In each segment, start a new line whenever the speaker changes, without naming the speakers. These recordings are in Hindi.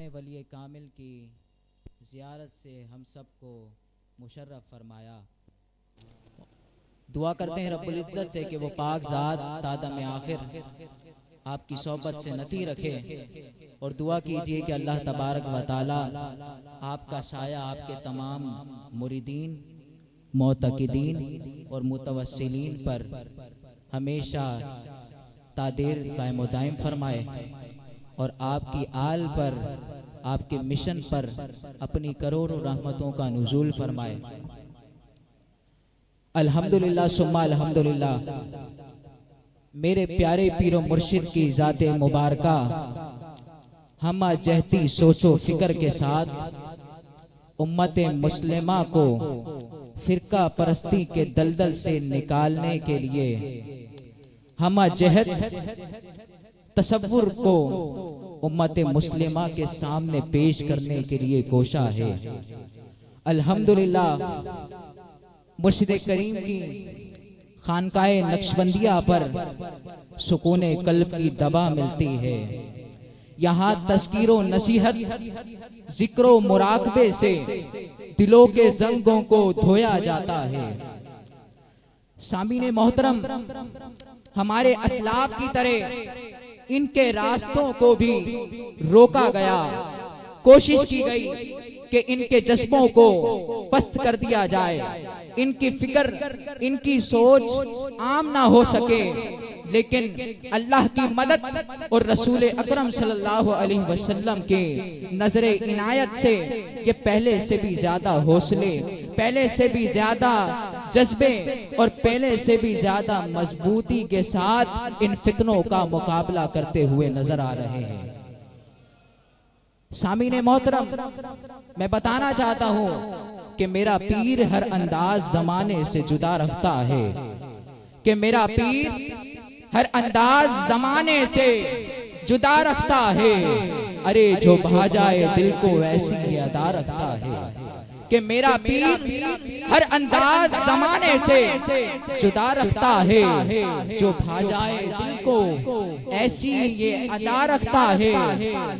अपने वली कामिल की ज़ियारत से हम सब को मुशर्रफ फरमाया। दुआ करते हैं रब्बुल इज़्ज़त से कि वो पाक ज़ात तादम आखिर आपकी सोहबत से नती रखे और दुआ कीजिए कि अल्लाह तबारक व तआला आपका साया आपके तमाम मुरीदीन, मोतक़िदीन और मुतवस्सिलीन पर हमेशा तादेर कायम व दायम फरमाए और आपकी आल पर, आपके मिशन पर अपनी करोड़ों रहमतों का नुज़ूल फरमाए। अल्हम्दुलिल्लाह सुम्मा अल्हम्दुलिल्लाह। मेरे प्यारे पीरो मुर्शिद की ज़ाते मुबारका हम जहती सोचो फिक्र के साथ उम्मत मुस्लिमा को फिरका परस्ती के दलदल से निकालने के लिए हम जहत तसव्वुर को उम्मत मुस्लिमा के सामने पेश करने के लिए कोशा है। अल्हम्दुलिल्लाह मुर्शिद करीम की खानकाए नक्शबंदिया पर सुकूने कल्ब की दवा मिलती है। यहाँ तज़किरो नसीहत, जिक्रो मुराकबे से दिलों के जंगों को धोया जाता है। सामीने मोहतरम, हमारे असलाफ की तरह इनके रास्तों को भी रोका गया, कोशिश की गई कि इनके जज्बों को पस्त कर दिया जाए, इनकी फिक्र, इनकी सोच आम ना हो सके। लेकिन अल्लाह की मदद और रसूल अकरम सल्लल्लाहु अलैहि वसल्लम के नजरे इनायत से ये पहले से भी ज्यादा हौसले, पहले से भी ज्यादा जज्बे और पहले से भी ज्यादा मजबूती के साथ इन फितनों का मुकाबला करते हुए नजर आ रहे हैं। सामीने मोहतरम, मैं बताना चाहता हूँ कि मेरा पीर हर अंदाज जमाने से जुदा रखता है, कि मेरा पीर हर अंदाज जमाने से जुदा रखता है। अरे जो भा जाए दिल को ऐसी अदा रखता है कि मेरा पीर हर अंदाज जमाने से जुदा रखता है। जो भा जाए दिल को ऐसी ये अदा रखता है।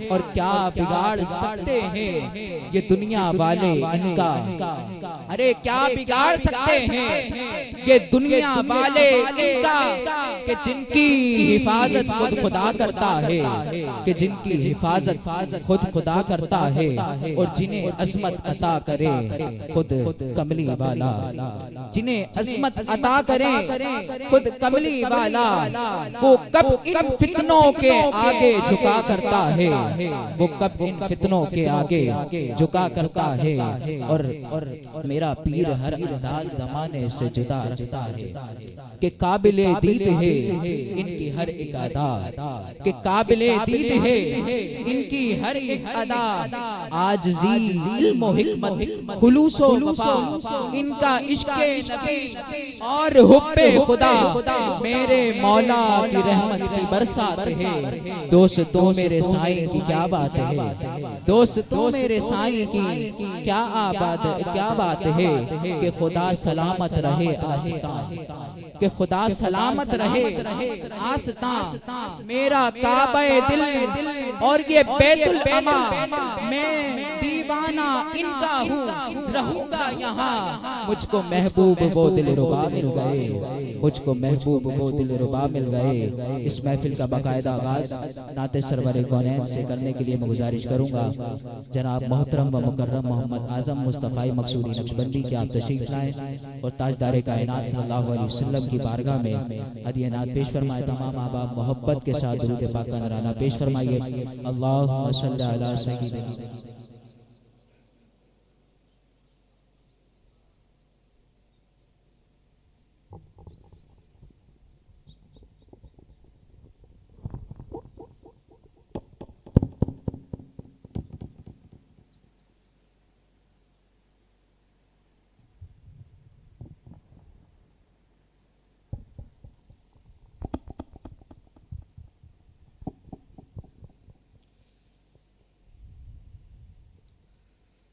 और क्या बिगाड़ सकते हैं ये दुनिया वाले इनका, अरे क्या बिगाड़ सकते हैं ये दुनिया वाले इनका, कि जिनकी हिफाजत खुद खुदा करता है, कि जिनकी हिफाजत खुद खुदा करता है और जिन्हें अज़मत अता करे खुद कमली वाला, जिन्हें अज़मत अता करे खुद कमली वाला, वो कब इन फितनों के आगे झुका करता है, वो कब इन फितनों के आगे झुका करता है। और मेरा पीर हर अंदाज जमाने से जुदा रखता है, कि काबिले दीद है इनकी हर एक अदा, कि काबिले दीद है इनकी हर एक अदा। आजिज़ी, इल्म व हिकमत, खुलूस व वफा, इनका इश्क़े नबी और हुब्बे खुदा मेरे मौला की रहमत की बरसात है। दोस्तों मेरे साईं की क्या बात है, दोस्तों मेरे साईं की क्या बात है, कि खुदा सलामत रहे आस्तां, कि खुदा सलामत रहे आस्तां। मेरा काबे दिल और ये बैतुल अमा, मैं दीवाना इनका हूँ, रहूंगा यहाँ। मुझको महबूब वो दिल रुबा मिल गए, मुझको महबूब वो दिल रुबा मिल गए। इस महफिल का बाकायदा आगाज नाते सरवर कौनैन से करने के लिए मैं गुजारिश करूंगा जनाब मोहतरम व मुकर्रम मोहम्मद आजम मुस्तफ़ा मकसूदी नक्शबंदी के आप तशरीफ लाएं और ताजदार कायनात सल्लल्लाहु अलैहि वसल्लम की बारगाह में हदिया नात पेश फरमाए। तमाम अहबाब मोहब्बत के साथ दुरूद पाक का नराना पेश फरमाइए। अल्लाहुम्मा सल्ली अला सय्यिदिना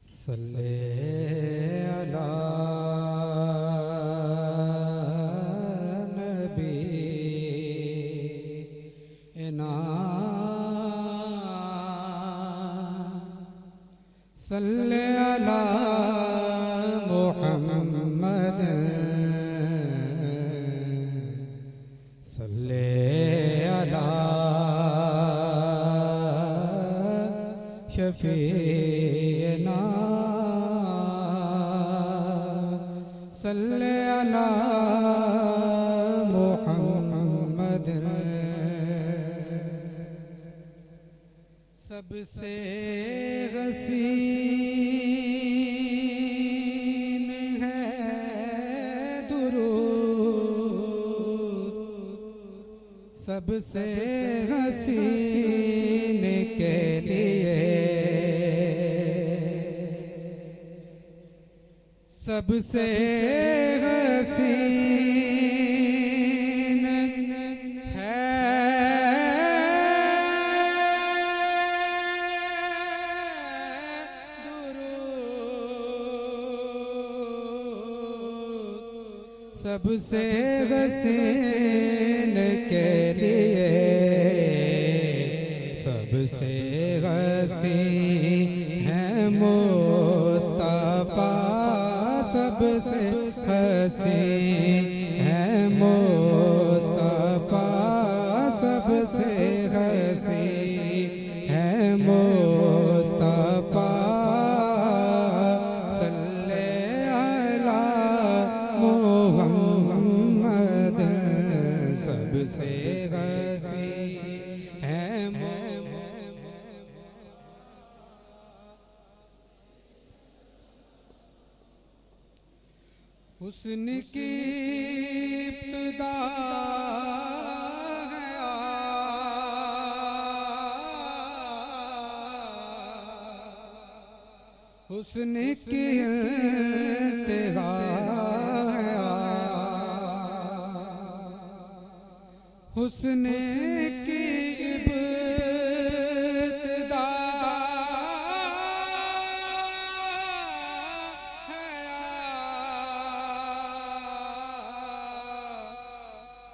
सल्ले अला नबी इना सल्ले अला मुहम्मद सल्ले अला शफीना सल्ले अला मुहम्मद सबसे हसीन है दुरूद सबसे हसीन के लिए सबसे हसीन है सबसे हसीन के लिए सबसे हसीन है मुस्तफा सबसे हसीन है मुस्तफा सबसे हसीन है मुस्तफा सल्ले अला मुहम्मद सबसे हसीन है हुस्न की इब्तिदा है हुस्न की इंतहा है हुस्न की इब्तिदा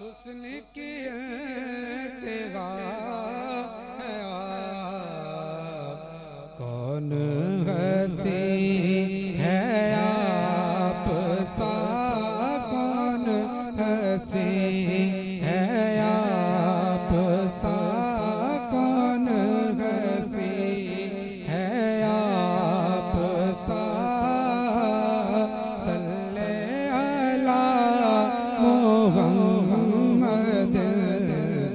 हुस्न की इंतहा है कौन हसी है आप सा कौन हसी है आप सा कौन हसी है आप सा सल्ले अला मुहम्मद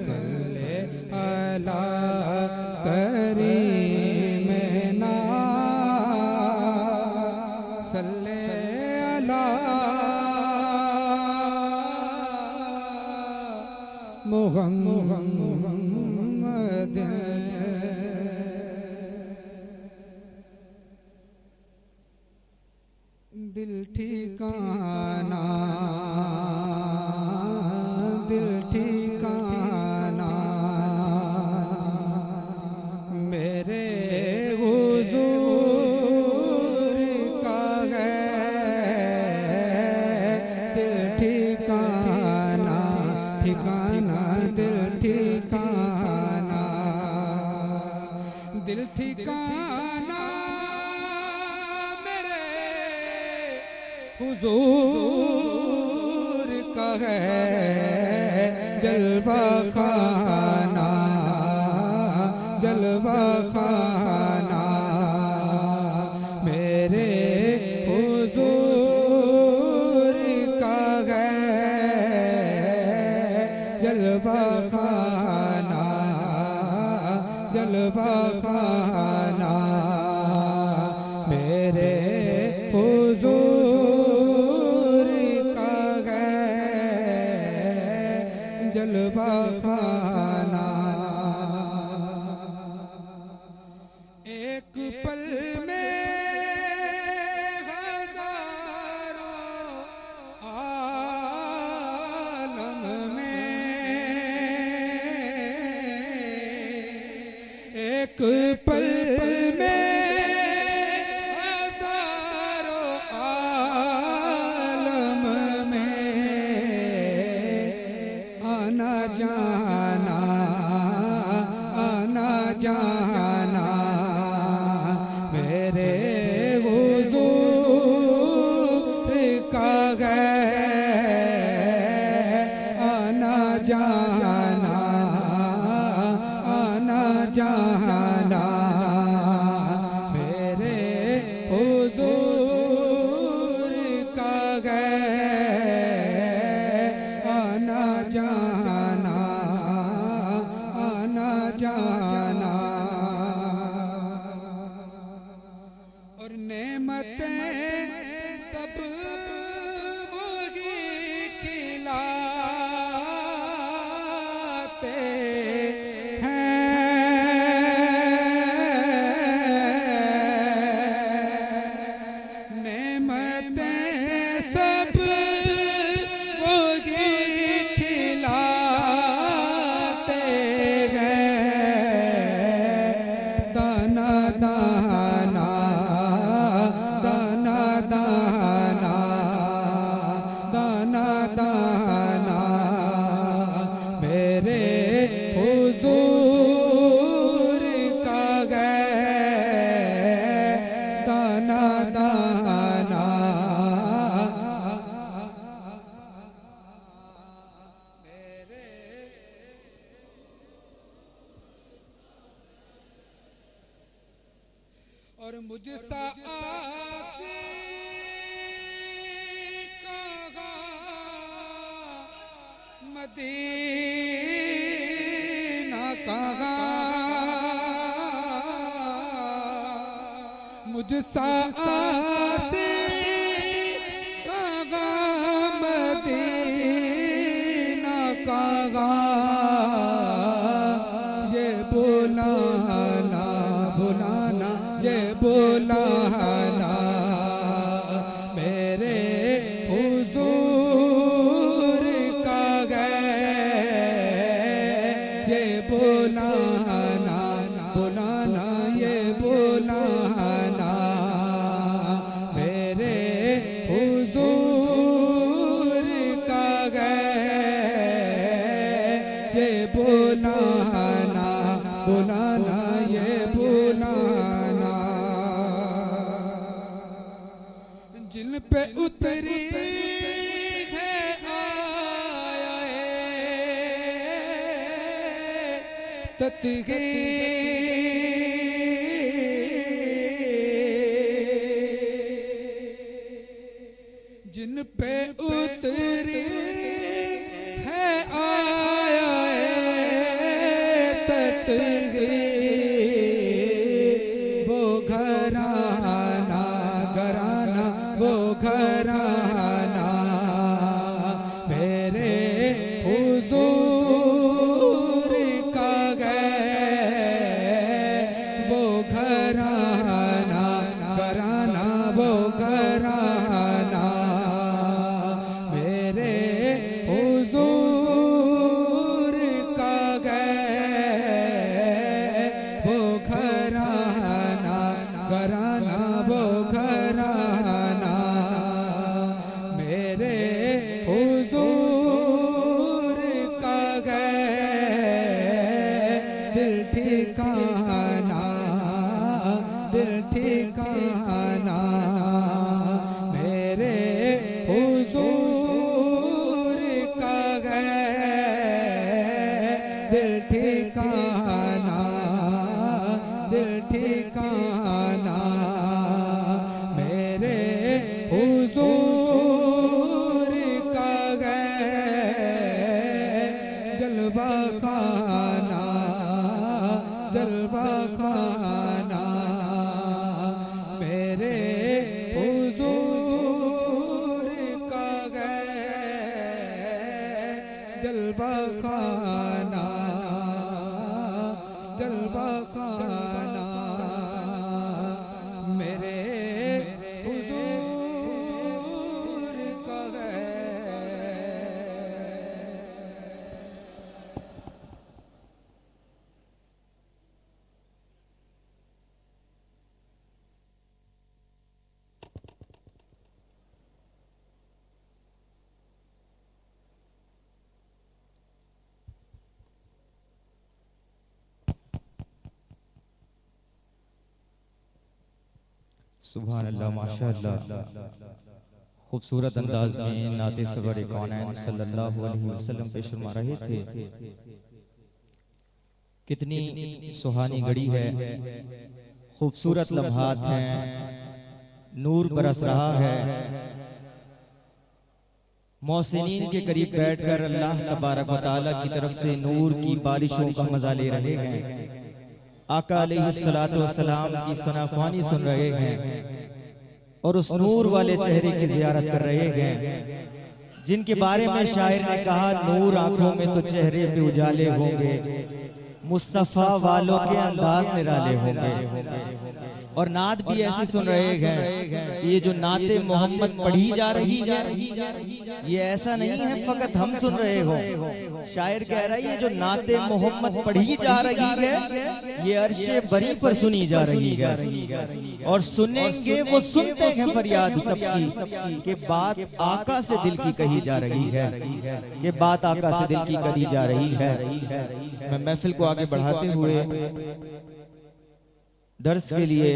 सल्ले अला करीम ना सल्ले अला मुहम्मद दिल ठिकाना दिल ठिकाना मेरे हुजूर का है दिल ठिकाना ठिकाना दिल ठिकाना दिल ठिकाना मेरे हुजूर का है जलवा खाना जलवा खाना मेरे हुजूर का है जलवा खाना जलवा खाना मेरे हुजूर का है जलवा खाना एक पल में हजारों आलम में एक पल में हजारों आलम में आना जाना नेमतें सब वही खिलाते हैं। नेमतें सब वही खिलाते हैं। दाना दाना दाना दाना दाना दाना मेरे हुजूर का गए दाना दाना और मुझसा आसी कहा मदीना कहा मुझसा आसी कहा मदीना कहा ये बुलाना बुलाना ये बुलाना मेरे हुजूर का गए ये बुलाना बुलाना ये बुलाना मेरे हुजूर का गए ये बुलाना बुलाना ये बुलाना जिन पे उतरी है आया तत्गी जिन पे उतरी है आया तत्गी वो घराना घराना वो घराना मेरे हुजूर का गए वो घराना घराना वो घराना मेरे हुजूर का गए वो घराना घराना वो घराना मेरे हुजूर का गए दिल ठिकाना दिल ठिकाना मेरे हुजूर का गए दिल ठिकाना दिल ठिकाना मेरे हुजूर का गए जलवा खाना जलवा खाना मेरे हुजूर का गए जलवा खाना जलवा खाना मेरे हुजूर का गए
सुभान अल्लाह माशाअल्लाह खूबसूरत अंदाज में नाते सवर कौनैन सल्लल्लाहु अलैहि वसल्लम पेश फरमा रहे थे। कितनी सुहानी घड़ी है, खूबसूरत लम्हात हैं, नूर बरस रहा है। मोहसिनीन के करीब बैठकर अल्लाह तबारक व तआला की तरफ से नूर की बारिशों का मजा ले रहे हैं। आका अलैहिस्सलातु वस्सलाम की सनाफानी सुन रहे हैं और उस नूर वाले चेहरे की जियारत कर रहे हैं जिनके बारे में शायर ने कहा, नूर आंखों में तो चेहरे पे उजाले होंगे, मुस्तफा वालों के अंदाज निराले होंगे। और नात भी ऐसी सुन रहे हैं, ये जो नाते मोहम्मद पढ़ी जा रही है ये ऐसा नहीं है फकत हम सुन रहे हो। शायर कह रहा है ये जो नाते मोहम्मद पढ़ी जा रही है ये अर्शे बरी पर सुनी जा रही है। और सुनेंगे वो सुनते हैं फरियाद सबकी कि बात आका से दिल की कही जा रही है, कि बात आका से दिल की कही जा रही है। मैं महफिल को आगे बढ़ाते हुए दर्स के लिए,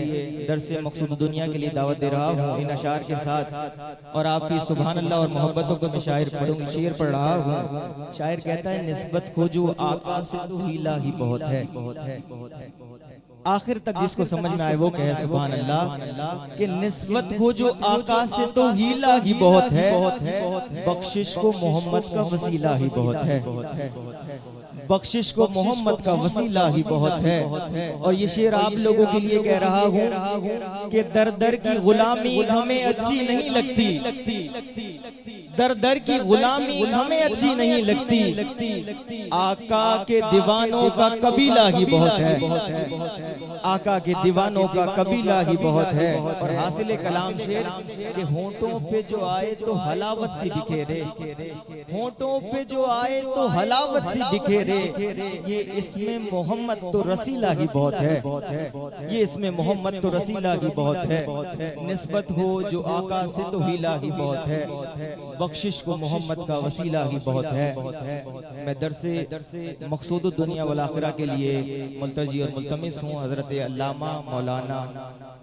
दर्स से मकसूद दुनिया के लिए दावत दे रहा हूँ इन अशार के साथ। और आपकी सुभान अल्लाह और मोहब्बतों को मैं शेर पढ़ रहा हूँ। शायर कहता है, निस्बत को जो आका से तो हीला ही बहुत है। आखिर तक जिसको समझ में आए वो कहे सुभान अल्लाह कि निस्बत को जो आका से तो हीला ही बहुत है, बख्शिश को मोहम्मद का वसीला ही बहुत है, बख्शिश को मोहम्मद का वसीला ही बहुत है। और ये शेर आप लोगों के लिए कह रहा हूँ कि दर दर की गुलामी हमें अच्छी नहीं लगती, दर दर की गुलामी हमें अच्छी नहीं लगती, आका के दीवानों का कबीला ही बहुत है, आका के दीवानों का कबीला ही बहुत है। और हासिल कलाम शेर के होंठों पे जो आए तो हलावत सी बिखेरे, होंठों पे जो आए तो हलावत सी बिखेरे, ये इसमें मोहम्मद तो रसीला ही बहुत है, ये इसमें मोहम्मद तो रसीला ही बहुत है। निस्बत हो जो आका से तो हीला ही बहुत है, बख्शिश को मोहम्मद का वसीला ही बहुत है। मैं दरसे मकसूद दुनिया वल आखिरा के लिए मुल्तजी और मुल्तमिस हूँ हजरत अल्लामा मौलाना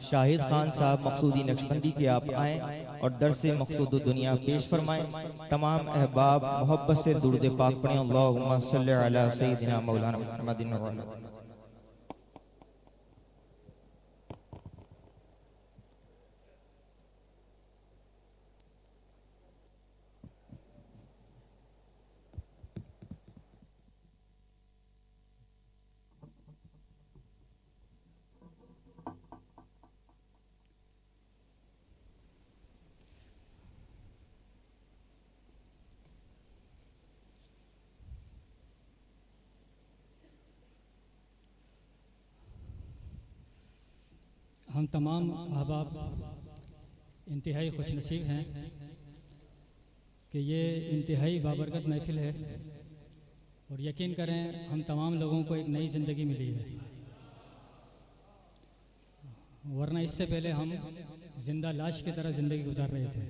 शाहिद खान साहब मकसूदी नक्शबंदी के आप आएँ और दरसे मकसूद दुनिया पेश फरमाएं। तमाम अहबाब मोहब्बत से दुरूद पाक पढ़ें। अल्लाहुम्मा सल्ली अला सय्यिदिना मौलाना मुहम्मदिन व अला
हम तमाम अहबाब इंतहाई खुशनसीब हैं कि ये इंतहाई बाबरकत महफिल है और यकीन करें हम तमाम लोगों को एक नई ज़िंदगी मिली है, वरना इससे पहले हम जिंदा लाश की तरह ज़िंदगी गुजार रहे थे।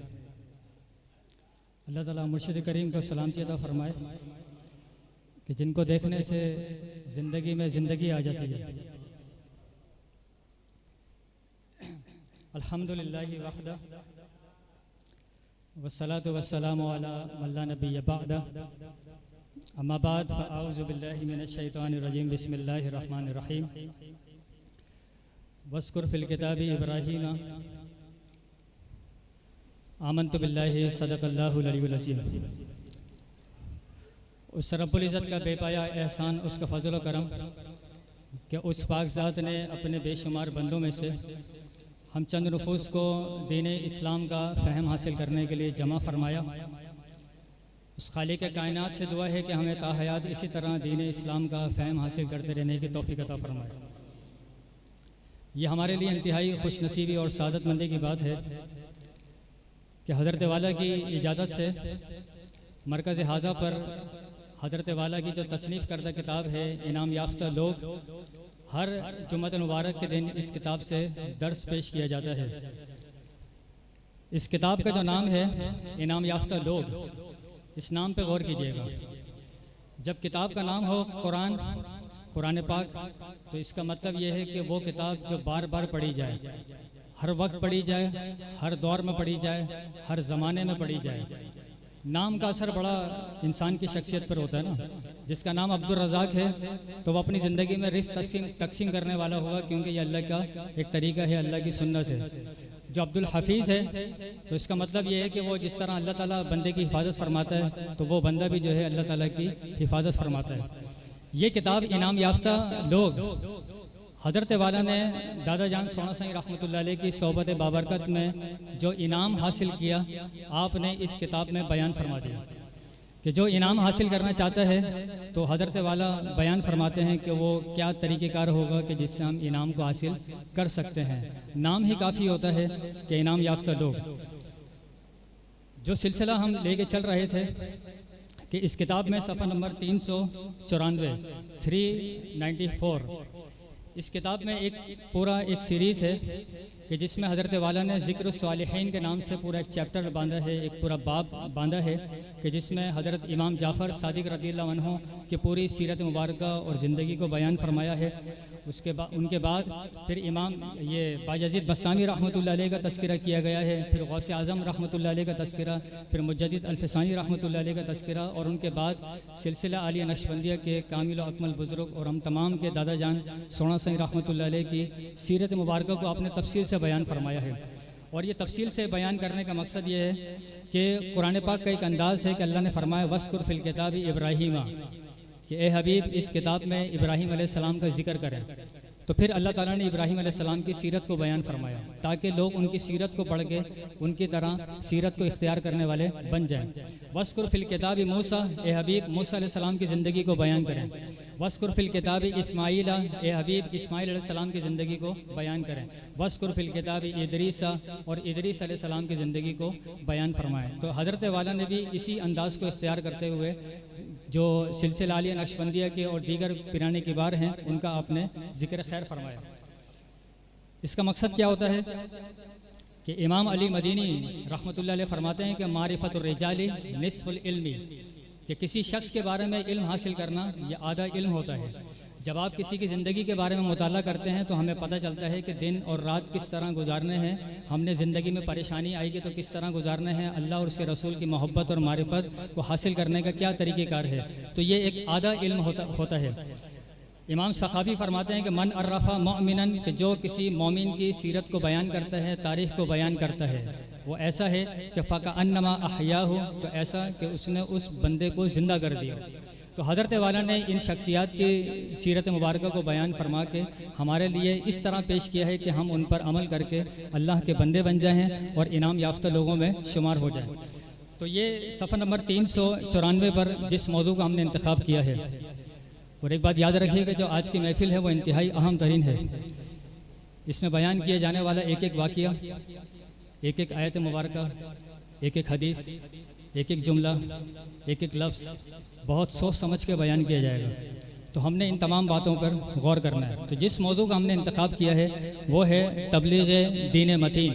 अल्लाह ताला मुर्शिद करीम को सलामती अता फरमाए कि जिनको देखने से ज़िंदगी में ज़िंदगी आ जाती है। अल्हम्दुलिल्लाहि वहदा वस्सलातु वस्सलामु अला मन ला नबिय्य बअदा अम्मा बाद फअऊज़ु बिल्लाहि मिनश शैतानिर रजीम बिस्मिल्लाहिर रहमानिर रहीम वस्कुर फिल किताबि इब्राहीम आमन्तु बिल्लाहि सदक़ल्लाहुल अलीयुल अज़ीम। उस रब्बुल इज़्ज़त का बेपाया एहसान, उसका फज़ल व करम कि उस पाक ज़ात ने अपने बेशुमार बंदों में से हम चंद नफूस को दीन इस्लाम का फ़हम हासिल करने के लिए जमा फरमाया। उस खालिक कायनात से दुआ है कि हमें ताहयात इसी तरह दीन इस्लाम का फ़हम हासिल करते रहने की तौफ़ीक़ अता फरमाए। ये हमारे लिए इंतहाई खुशनसीबी और सादतमंदी की बात है कि हज़रत वाला की इजाज़त से मरकज़ हाजा पर हज़रत वाला की जो तसनीफ़ करदा किताब है इनाम याफ्ता लोग, हर जुम्मत मुबारक के दिन इस किताब से दर्स पेश किया जाता है। इस किताब का जो नाम है इनाम याफ्ता लोग, इस नाम पे गौर कीजिएगा। जब किताब का नाम हो कुरान पाक, तो इसका मतलब ये है कि वो किताब जो बार बार पढ़ी जाए, हर वक्त पढ़ी जाए, हर दौर में पढ़ी जाए, हर ज़माने में पढ़ी जाए। नाम का असर बड़ा इंसान की शख्सियत पर होता है ना। जिसका नाम अब्दुल रज़ाक है तो वो अपनी ज़िंदगी में रिस्क तकसीम करने वाला होगा, क्योंकि ये अल्लाह का एक तरीका है, अल्लाह की सुन्नत है। जो अब्दुल हफीज़ है तो इसका मतलब ये है कि वो जिस तरह अल्लाह ताला बंदे की हिफाजत फरमाता है तो वो बंदा भी जो है अल्लाह ताला की हिफाजत फरमाता है। ये किताब इनाम याफ्ता लोग हज़रत वाला ने दादा जान सोना साईं रहमतुल्लाह अलैह की सोबत बाबरकत में जो इनाम हासिल किया, आपने इस किताब में बयान फरमा दिया कि जो इनाम हासिल करना चाहता है तो हज़रत वाला बयान फरमाते हैं कि वो क्या तरीक़ेकार होगा कि जिससे हम इनाम को हासिल कर सकते हैं। नाम ही काफ़ी होता है कि इनाम याफ्ता लोग। जो सिलसिला हम लेके चल रहे थे कि इस किताब में सफ़ा नंबर 394 394, इस किताब में एक पूरा एक सीरीज़ है कि जिसमें हज़रत वाला ने ज़िक्र सालिहीन के नाम से पूरा एक चैप्टर बांधा है, एक पूरा बाब बांधा है कि जिसमें हज़रत इमाम जाफ़र सादिक रज़ियल्लाहु अन्हु की पूरी सीरत मुबारक और ज़िंदगी को बयान फरमाया है। उसके बाद उनके बाद फिर इमाम ये बायज़ीद बस्तामी रहमतुल्लाह अलैह का तज़किरा किया गया है, फिर गौसे आज़म रहमतुल्लाह अलैह का तज़किरा, फिर मुजद्दिद अल-फ़सानी रहमतुल्लाह अलैह का तज़किरा, और उनके बाद सिलसिला आलिया नक्शबंदिया के कामिल व अकमल बुज़ुर्ग और हम तमाम के दादा जान सोना साईं रहमतुल्लाह अलैह की सीरत मुबारक को आपने तफसील से बयान फरमाया है। और ये तफसील से बयान करने का मकसद ये है कि कुरान पाक का एक अंदाज़ है कि अल्लाह ने फरमाया वस्कुर फ़िल किताबी इब्राहीमा, कि ए हबीब इस किताब में इब्राहीम अलैहिस्सलाम का जिक्र करें। तो फिर अल्लाह ताला ने इब्राहीम अलैहिस्सलाम की सीरत को बयान फरमाया ताकि लोग उनकी सीरत को पढ़ के उनकी तरह सीरत को इख्तियार करने वाले बन जाएं। वस्कुर फ़िल किताबी मूसा, ए हबीब मूसा अलैहिस्सलाम की ज़िंदगी को बयान करें। वस्कुर फ़िल किताबी इस्माइला, ए हबीब इस्माइल अलैहिस्सलाम की ज़िंदगी को बयान करें। वस्कुर फ़िल किताबी इदरीसा, और इदरीस अलैहिस्सलाम की ज़िंदगी को बयान फरमाएँ। तो हज़रत वाला ने भी इसी अंदाज़ को इख्तियार करते हुए जो सिलसिला आलिया नक्शबंदिया के और दीगर पिराने किबार हैं उनका आपने ज़िक्र खैर फरमाया। इसका मकसद क्या होता है कि इमाम अली मदीनी रहमतुल्लाह अलैह फरमाते हैं कि मारिफतुर रिजाली निस्फुल इल्मी, कि किसी शख्स के बारे में इल्म हासिल करना यह आधा इल्म होता है। जब आप किसी की ज़िंदगी के बारे में मुताला करते हैं तो हमें पता चलता है कि दिन और रात किस तरह गुजारने हैं, हमने ज़िंदगी में परेशानी आएगी तो किस तरह गुजारने हैं, अल्लाह और उसके रसूल की मोहब्बत और मारिफत को हासिल करने का क्या तरीक़ेकार है। तो ये एक आधा इल्म होता है। इमाम सखावी फरमाते हैं कि मन अर्रफ़ा मोमिनन, कि जो किसी मोमिन की सीरत को बयान करता है, तारीख़ को बयान करता है, वो ऐसा है कि फ़का अन्नमा अहयाहु, तो ऐसा कि उसने उस बंदे को ज़िंदा कर दिया। तो हज़रत वाला ने इन शख्सियात की सीरत मुबारक को बयान फरमा के हमारे लिए इस तरह पेश किया है कि हम उन पर अमल करके अल्लाह के बंदे बन जाएँ और इनाम याफ्ता लोगों में शुमार हो जाएँ। तो ये सफ़र नंबर 394 पर जिस मौजू का हमने इंतखाब किया है, और एक बात याद रखिए कि जो आज की महफिल है वो इंतहाई अहम तरीन है। इसमें बयान किया जाने वाला एक एक वाक़या, एक एक आयत मुबारक, एक एक हदीस, एक एक जुमला, एक एक लफ्ज़ बहुत सोच समझ के बयान किया जाएगा। तो हमने इन तमाम बातों पर गौर करना है। तो जिस मौजू का हमने इंतखाब किया है वो है तबलीग दीन मतीन,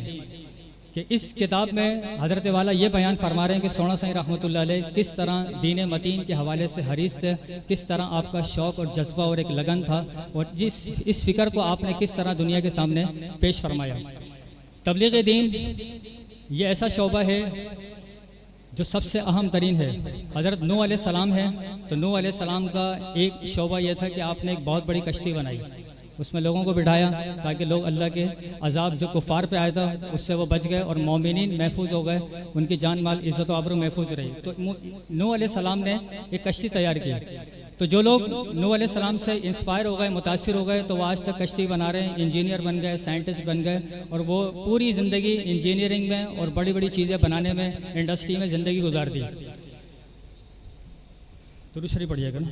कि इस किताब में हज़रत वाला ये बयान फरमा रहे हैं कि सोना साईं रहमतुल्लाह अलैह किस तरह दीन मतीन के हवाले से हरीस थे, किस तरह आपका शौक़ और जज्बा और एक लगन था, और इस फ़िक्र को आपने किस तरह दुनिया के सामने पेश फरमाया। तबलीग दीन ये ऐसा शोबा है जो सबसे अहम तरीन है। हज़रत नूह अलैहिस्सलाम है, तो नूह अलैहिस्सलाम का एक शोबा यह था कि आपने एक बहुत बड़ी कश्ती बनाई, उसमें लोगों को बिठाया ताकि लोग अल्लाह के अजाब जो कुफ़ार पे आया था उससे वो बच गए और मोमिनीन महफूज हो गए, उनकी जान माल इज़्ज़त व आबरू महफूज रही। तो नूह अलैहिस्सलाम ने एक कश्ती तैयार की। तो जो लोग नूह अलैहिस्सलाम से इंस्पायर हो गए, मुतासिर हो गए, तो वो आज तक कश्ती बना रहे हैं, इंजीनियर बन गए, साइंटिस्ट बन गए, और वो पूरी ज़िंदगी इंजीनियरिंग में और बड़ी बड़ी चीज़ें बनाने में, इंडस्ट्री में ज़िंदगी गुजार दी। दुरूद शरीफ पढ़िएगा ना।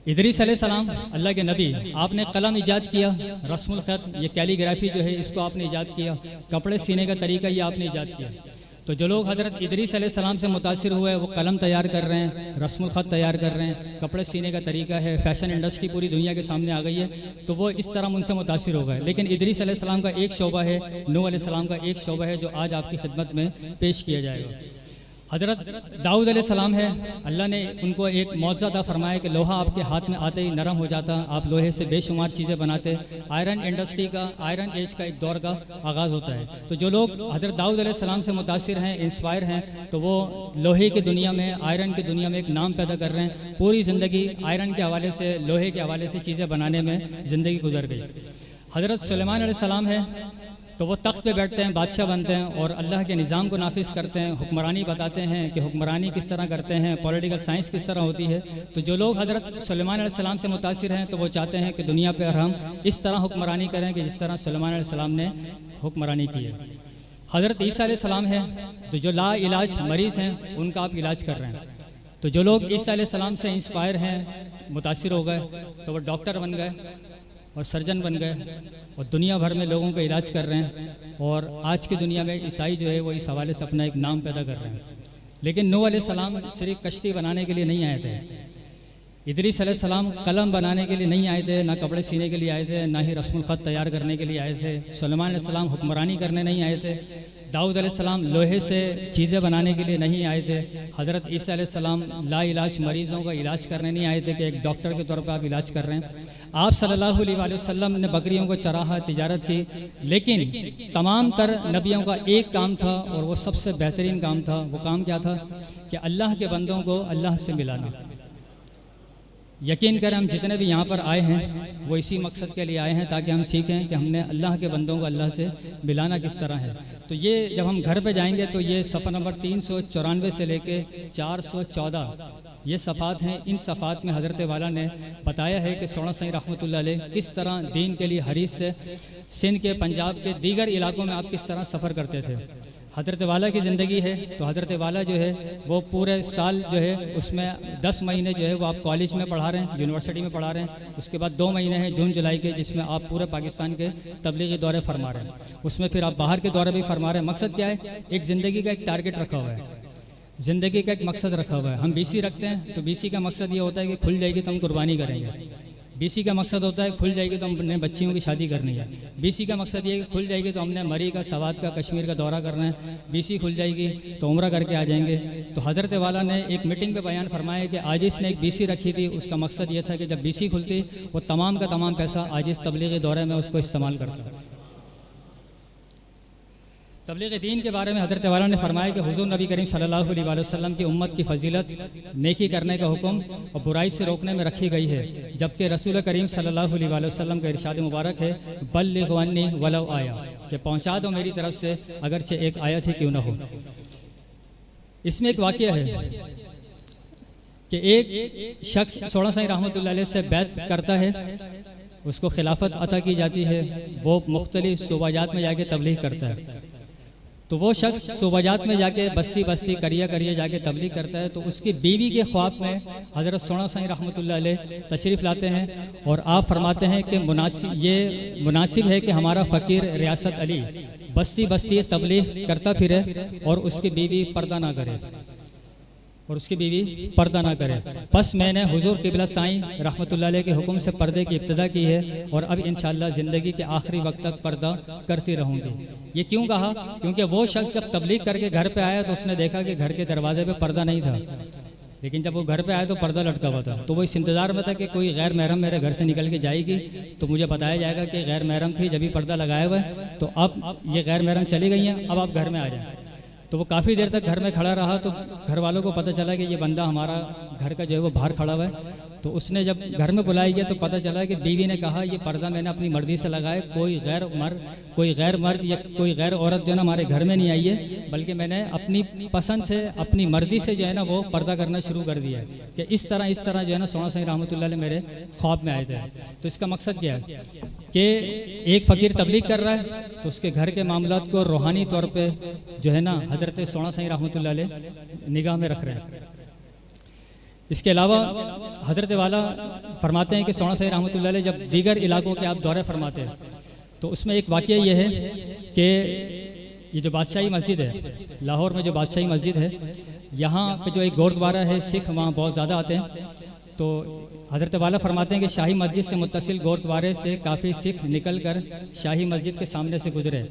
इदरीस अलैहिस्सलाम अल्लाह के नबी, आपने कलम ईजाद किया, रस्मुल ख़त, ये कैलीग्राफी जो है इसको आपने ईजाद किया, कपड़े सीने का तरीका ये आपने ईजाद किया। तो जो लोग हज़रत इदरीस अलैहिस्सलाम से मुतासिर हुए वो कलम तैयार कर रहे हैं, रस्मुल ख़त तैयार कर रहे हैं, कपड़े सीने का तरीका है, फ़ैशन इंडस्ट्री पूरी दुनिया के सामने आ गई है, तो वो इस तरह उनसे मुतासिर हो गए। लेकिन इदरीस अलैहिस्सलाम का एक शोबा है, नूह अलैहिस्सलाम का एक शोबा है जो आज आपकी खिदमत में पेश किया जाएगा। हज़रत दाऊद अलैहिस्सलाम है, अल्लाह ने उनको एक मौजज़ा अता फरमाया कि लोहा आपके हाथ में आते ही नरम हो जाता, आप लोहे से बेशुमार चीज़ें बनाते। आयरन इंडस्ट्री का, आयरन एज का एक दौर का आगाज़ होता है। तो जो लोग हज़रत दाऊद अलैहिस्सलाम से मुतासिर हैं, इंस्पायर हैं, तो वो लोहे की दुनिया में, आयरन की दुनिया में एक नाम पैदा कर रहे हैं। पूरी ज़िंदगी आयरन के हवाले से, लोहे के हवाले से चीज़ें बनाने में ज़िंदगी गुजर गई। हज़रत सुलेमान अलैहिस्सलाम है, तो वो तख्त पे बैठते हैं, बादशाह बनते हैं और अल्लाह के निज़ाम को नाफिज करते हैं, हुक्मरानी बताते हैं कि हुक्मरानी किस तरह करते हैं, पॉलिटिकल साइंस किस तरह होती है। तो जो लोग हज़रत सुलेमान अलैहिस्सलाम से मुतासिर हैं तो वो चाहते हैं कि दुनिया पर हम इस तरह हुक्मरानी करें कि जिस तरह सुलेमान अलैहिस्सलाम ने हुक्मरानी की है। हज़रत ईसा अलैहिस्सलाम है तो जो ला इलाज मरीज़ हैं उनका आप इलाज कर रहे हैं। तो जो लोग ईसा अलैहिस्सलाम से इंस्पायर हैं, मुतासिर हो गए, तो वो डॉक्टर बन गए और सर्जन बन गए और दुनिया भर में लोगों का इलाज कर रहे हैं। और आज की दुनिया में ईसाई जो है वो इस हवाले से अपना एक नाम पैदा कर रहे हैं। लेकिन नूह अलैहिस्सलाम सिर्फ कश्ती बनाने के लिए नहीं आए थे, इदरीस अलैहिस्सलाम कलम बनाने के लिए नहीं आए थे, ना कपड़े सीने के लिए आए थे, ना ही रस्मुल ख़त तैयार करने के लिए आए थे। सुलेमान अलैहिस्सलाम हुक्मरानी करने नहीं आए थे। दाऊद अलैहिस्सलाम लोहे से चीज़ें बनाने के लिए नहीं आए थे। हज़रत ईसा अलैहिस्सलाम ला इलाज मरीज़ों का इलाज करने नहीं आए थे कि एक डॉक्टर के तौर पर आप इलाज कर रहे हैं। आप सल्लल्लाहु अलैहि वसल्लम ने बकरियों को चराहा, तिजारत की, लेकिन तमाम तर नबियों का एक काम था और वो सबसे बेहतरीन काम था। वो काम क्या था कि अल्लाह के बंदों को अल्लाह से मिलाना। यकीन करें हम जितने भी यहाँ पर आए हैं वो इसी मकसद के लिए आए हैं ताकि हम सीखें कि हमने अल्लाह के बंदों को अल्लाह से मिलाना किस तरह है। तो ये जब हम घर पे जाएंगे तो ये सफ़ा नंबर 394 से लेके 414 ये सफ़ात हैं। इन सफ़ात में हज़रत वाला ने बताया है कि सोना सही रहमतुल्लाह अलैह किस तरह दीन के लिए हरीस थे। सिंध के, पंजाब के दीगर इलाकों में आप किस तरह सफ़र करते थे। हज़रत वाला की ज़िंदगी है तो हज़रत वाला जो है वो पूरे साल जो है उसमें 10 महीने जो है वो आप कॉलेज में पढ़ा रहे हैं, यूनिवर्सिटी में पढ़ा रहे हैं। उसके बाद 2 महीने हैं जून जुलाई के जिसमें आप पूरे पाकिस्तान के तबलीगी दौरे फरमा रहे हैं। उसमें फिर आप बाहर के दौरे भी फरमा रहे हैं। मकसद क्या है? एक ज़िंदगी का एक टारगेट रखा हुआ है, ज़िंदगी का एक मकसद रखा हुआ है। हम BC रखते हैं तो BC का मकसद ये होता है कि खुल जाएगी तो हम कुर्बानी करेंगे। BC का मकसद होता है खुल जाएगी तो हमने बच्चियों की शादी करनी है। BC का मकसद ये है कि खुल जाएगी तो हमने मरी का, सवात का, कश्मीर का दौरा करना है। BC खुल जाएगी तो उम्रा करके आ जाएंगे। तो हज़रत वाला ने एक मीटिंग पे बयान फरमाया कि आजिज़ ने एक BC रखी थी, उसका मकसद ये था कि जब BC खुलती वो तमाम का तमाम पैसा आजिज़ तबलीगी दौरे में उसको इस्तेमाल करता। तबलीग दीन के बारे में हज़रत वाला ने फरमाया कि हुज़ूर नबी करीम सल्लल्लाहु अलैहि वसल्लम की उम्मत की फजीलत नेकी करने का हुक्म और बुराई से रोकने में रखी गई है, जबकि रसूल करीम सल्लल्लाहु अलैहि वसल्लम का इरशाद मुबारक है बल्लिग़ु अन्नी वलौ आया, कि पहुँचा दो मेरी तरफ से अगरचे एक आयत ही क्यों न हो। इसमें एक वाक़या है कि एक शख्स सोना साईं रहमतुल्लाह अलैह से बैत करता है, उसको खिलाफत अता की जाती है, वो मुख्तलिफ सूबाजात में जाके तबलीग करता है। तो वो शख्स सूबाजात में जाके बस्ती बस्ती करिया करिया जाके तबलीग करता है। तो उसकी बीवी के ख्वाब में हज़रत सोना साईं रहमतुल्लाह अलैह तशरीफ़ लाते हैं और आप फरमाते हैं कि मुनासिब है कि हमारा फ़कीर रियासत अली बस्ती बस्ती तबलीग करता फिरे और उसकी बीवी पर्दा ना करे, और उसकी बीवी पर्दा ना करे। बस मैंने हुजूर क़िबला साईं रहमतुल्लाह अलैह के हुक्म से पर्दे की इब्तिदा की है और अब इंशाअल्लाह ज़िंदगी के आखिरी वक्त तक पर्दा करती रहूँगी। ये क्यों कहा? क्योंकि वो शख्स जब तबलीग करके घर पे आया तो उसने देखा कि घर के दरवाजे पे पर्दा नहीं था, लेकिन जब वो घर पे आया तो पर्दा लटका हुआ था। तो वो इस इंतज़ार में था कि कोई गैर महरम मेरे घर से निकल के जाएगी तो मुझे बताया जाएगा कि गैर महरम थी, जब भी पर्दा लगाया हुआ है, तो अब ये गैर महरम चली गई हैं, अब आप घर में आ जाएं। तो वो काफ़ी देर तक घर में खड़ा रहा। तो घर वालों को पता चला कि ये बंदा हमारा घर का जो है वो बाहर खड़ा हुआ है। तो उसने जब घर में बुलाया गया तो पता चला कि बीवी ने कहा ये पर्दा मैंने अपनी मर्जी से लगाया, कोई गैर मर्द या कोई गैर औरत जो है ना हमारे घर में नहीं आई है, बल्कि मैंने अपनी पसंद से, अपनी मर्जी से जो है ना वो पर्दा करना शुरू कर दिया है। कि इस तरह जो है ना सोना साईं रहमतुल्लाह अलैह मेरे ख्वाब में आए थे। तो इसका मकसद क्या है कि एक फ़कीर तबलीग कर रहा है तो उसके घर के मामलात को रूहानी तौर पे जो है ना हज़रत सोना साईं रहमतुल्लाह अलैह निगाह में रख रहे हैं। इसके अलावा हज़रत वाला फरमाते हैं कि सोना साईं रहमतुल्लाह अलैह जब दीगर इलाकों के आप दौरे फरमाते हैं तो उसमें एक वाक़या ये है कि ये जो बादशाही मस्जिद है, लाहौर में जो बादशाही मस्जिद है, यहाँ पे जो एक गुरुद्वारा है, सिख वहाँ बहुत ज़्यादा आते हैं। तो हज़रत वाला फरमाते हैं कि शाही मस्जिद से मुत्तसिल गुरुद्वारे से काफ़ी सिख निकल कर शाही मस्जिद के सामने से गुजरे।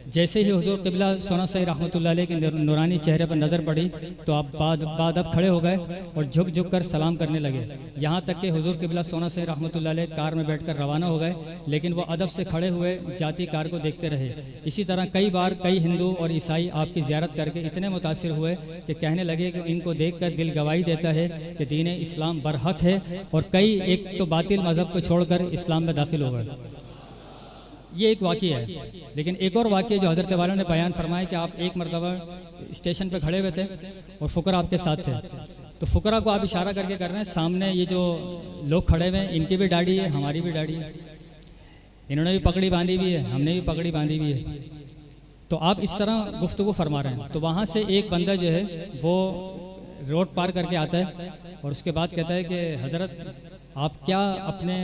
जैसे ही हुजूर क़िबला सोना साईं रहमतुल्लाह अलैह के नूरानी चेहरे पर नज़र पड़ी तो आप बाद अब खड़े हो गए और झुक झुक कर सलाम करने लगे। यहाँ तक कि हुजूर क़िबला सोना साईं रहमतुल्लाह अलैह कार में बैठकर रवाना हो गए, लेकिन वो अदब से खड़े हुए जाती कार को देखते रहे। इसी तरह कई बार कई हिंदू और ईसाई आपकी ज़ियारत करके इतने मुतासिर हुए कि कहने लगे कि इनको देख कर दिल गवाही देता है कि दीन इस्लाम बरहक है, और कई एक तो बातिल मज़हब को छोड़कर इस्लाम में दाखिल हो गए। ये एक वाक़या है। लेकिन एक और वाक़या जो हज़रत वाला ने बयान फरमाया कि आप एक मरतबा स्टेशन पे खड़े हुए थे और फ़ुकरा आपके साथ थे, तो फ़ुकरा को आप इशारा करके कर रहे हैं, सामने ये जो लोग खड़े हुए हैं इनकी भी दाढ़ी है, हमारी भी दाढ़ी है, इन्होंने भी पगड़ी बांधी हुई है, हमने भी पगड़ी बांधी हुई है, तो आप इस तरह गुफ्तगू फरमा रहे हैं। तो वहाँ से एक बंदा जो है वो रोड पार करके आता है और उसके बाद कहता है कि हज़रत आप क्या अपने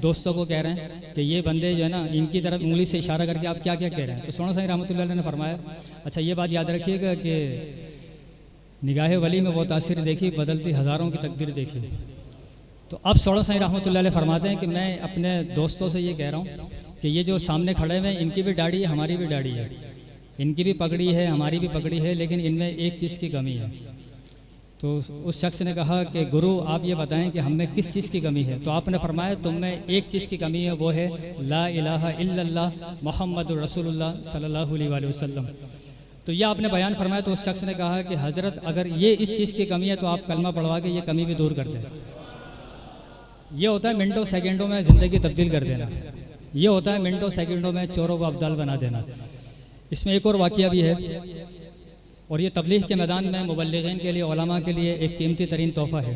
दोस्तों को कह रहे हैं कि ये बंदे जो है ना इनकी तरफ उंगली से इशारा करके आप क्या क्या कह रहे हैं। तो सोना साईं रहमतुल्लाह अलैह ने फरमाया, अच्छा ये बात याद रखिएगा कि निगाह वली में वो तासीर देखी, बदलती हज़ारों की तकदीर देखी। तो अब सोना साईं रहमतुल्लाह अलैह फरमाते हैं कि मैं अपने दोस्तों से ये कह रहा हूँ कि ये जो सामने खड़े हुए हैं इनकी भी दाढ़ी है, हमारी भी दाढ़ी है, इनकी भी पगड़ी है, हमारी भी पगड़ी है, लेकिन इनमें एक चीज़ की कमी है। तो उस शख्स ने कहा कि गुरु आप ये बताएं कि हमें किस चीज़ की कमी है। तो आपने फरमाया तुम में एक चीज़ की कमी है, वो है ला इलाहा इल्लल्लाह मुहम्मदुर रसूलुल्लाह सल्लल्लाहु अलैहि वसल्लम। तो यह आपने बयान फरमाया। तो उस शख्स ने कहा कि हज़रत अगर ये इस चीज़ की कमी है तो आप कलमा पढ़वा के ये कमी भी दूर कर दें। ये होता है मिनटों सेकंडों में ज़िंदगी तब्दील कर देना, ये होता है मिनटों सेकंडों में चोरों को अब्दाल बना देना। इसमें एक और वाक़या भी है और ये तबलीग के मैदान में मुबल्लिगीन के लिए, उलमा के लिए एक कीमती तरीन तोहफ़ा है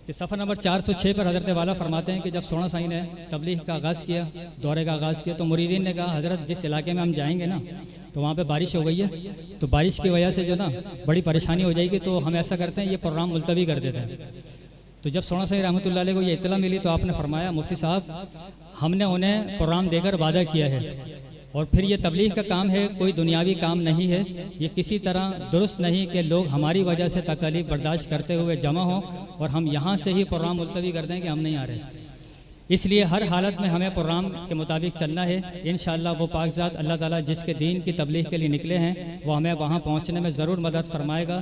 कि सफ़र नंबर 406 पर हज़रत वाला फरमाते हैं कि जब सोना साईं ने तबलीग का आगाज़ किया, दौरे का आगाज़ किया, तो मुरीदीन ने कहा हज़रत जिस इलाके में हम जाएंगे ना तो वहाँ पे बारिश हो गई है, तो बारिश की वजह से जो ना बड़ी परेशानी हो जाएगी, तो हम ऐसा करते हैं ये प्रोग्राम मुलतवी कर देते हैं। तो जब सोना साईं रहमतुल्लाह अलैह को ये इत्तला मिली तो आपने फरमाया मुफ्ती साहब हमने उन्हें प्रोग्राम देकर वादा किया है और फिर ये तबलीग का काम है, कोई दुनियावी काम नहीं है, ये किसी तरह दुरुस्त नहीं कि लोग हमारी वजह से तकलीफ बर्दाश्त करते हुए जमा हों और हम यहाँ से ही प्रोग्राम मुलतवी कर दें कि हम नहीं आ रहे। इसलिए हर हालत में हमें प्रोग्राम के मुताबिक चलना है। इंशाअल्लाह वो पाकज़ात अल्लाह ताला जिसके दीन की तबलीग के लिए निकले हैं वो हमें वहाँ पहुँचने में ज़रूर मदद फरमाएगा।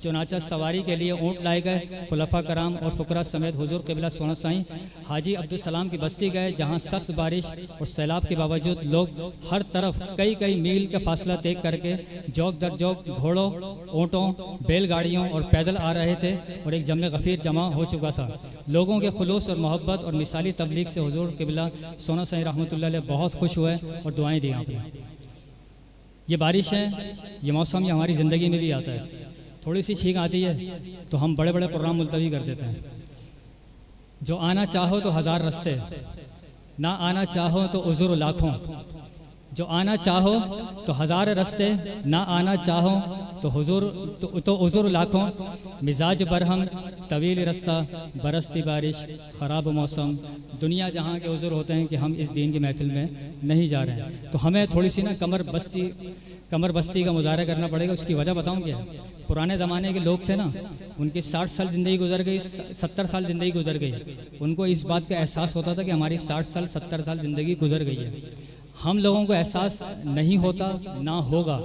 चुनाचा सवारी के लिए ऊँट लाए गए, खुलफा कराम और फ़ुकरा समेत हुजूर क़िबला सोना साईं हाजी अब्दुल सलाम की बस्ती गए, जहाँ सख्त बारिश और सैलाब के बावजूद लोग हर तरफ कई कई मील का फासला तय करके जौक दर जौक घोड़ों, ऊँटों, बैलगाड़ियों और पैदल आ रहे थे और एक जम गफ़ीर जमा हो चुका था। लोगों के खुलूस और मोहब्बत और मिसाली तबलीग से हुजूर क़िबला सोना साईं रहमतुल्लाह अलैह बहुत खुश हुए और दुआएं दी आपने। ये बारिश है, ये मौसम ये हमारी ज़िंदगी में भी आता है, थोड़ी सी छींक आती है तो हम बड़े बड़े प्रोग्राम मुलतवी कर देते हैं। जो आना चाहो तो हज़ार रास्ते, ना आना चाहो तो उज़ुर लाखों। जो आना चाहो तो हज़ार रास्ते, ना आना चाहो तो हुजूर तो उज़ुर लाखों। मिजाज बरहम तवील रास्ता, बरसती बारिश, ख़राब मौसम, दुनिया जहाँ के उज़ुर होते हैं कि हम इस दीन की महफिल में नहीं जा रहे हैं। तो हमें थोड़ी सी ना कमर बस्ती का मुजाहरा करना पड़ेगा। उसकी वजह बताऊँ क्या? पुराने ज़माने के लोग थे ना, उनकी 60 साल ज़िंदगी गुजर गई, 70 साल ज़िंदगी गुजर गई, उनको इस बात का एहसास होता था कि हमारी 60 साल 70 साल ज़िंदगी गुजर गई है। हम लोगों को एहसास नहीं होता, ना होगा।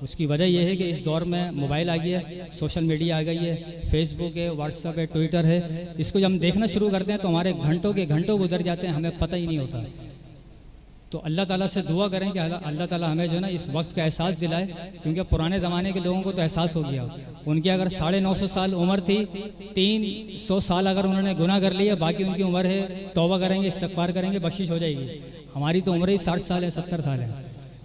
उसकी वजह यह है कि इस दौर में मोबाइल आ गया है, सोशल मीडिया आ गई है, फेसबुक है, व्हाट्सएप है, ट्विटर है। इसको जब हम देखना शुरू करते हैं तो हमारे घंटों के घंटों गुजर जाते हैं, हमें पता ही नहीं होता। तो अल्लाह ताला से दुआ करें कि अल्लाह ताला हमें जो है ना इस वक्त का एहसास दिलाए, क्योंकि पुराने ज़माने के लोगों को तो एहसास हो गया। उनकी अगर 950 साल उम्र थी, 300 साल अगर उन्होंने गुनाह कर लिया, बाकी उनकी उम्र है तौबा करेंगे, इस्तिग़फ़ार करेंगे, बख्शिश हो जाएगी। हमारी तो उम्र ही 60 साल है, 70 साल है,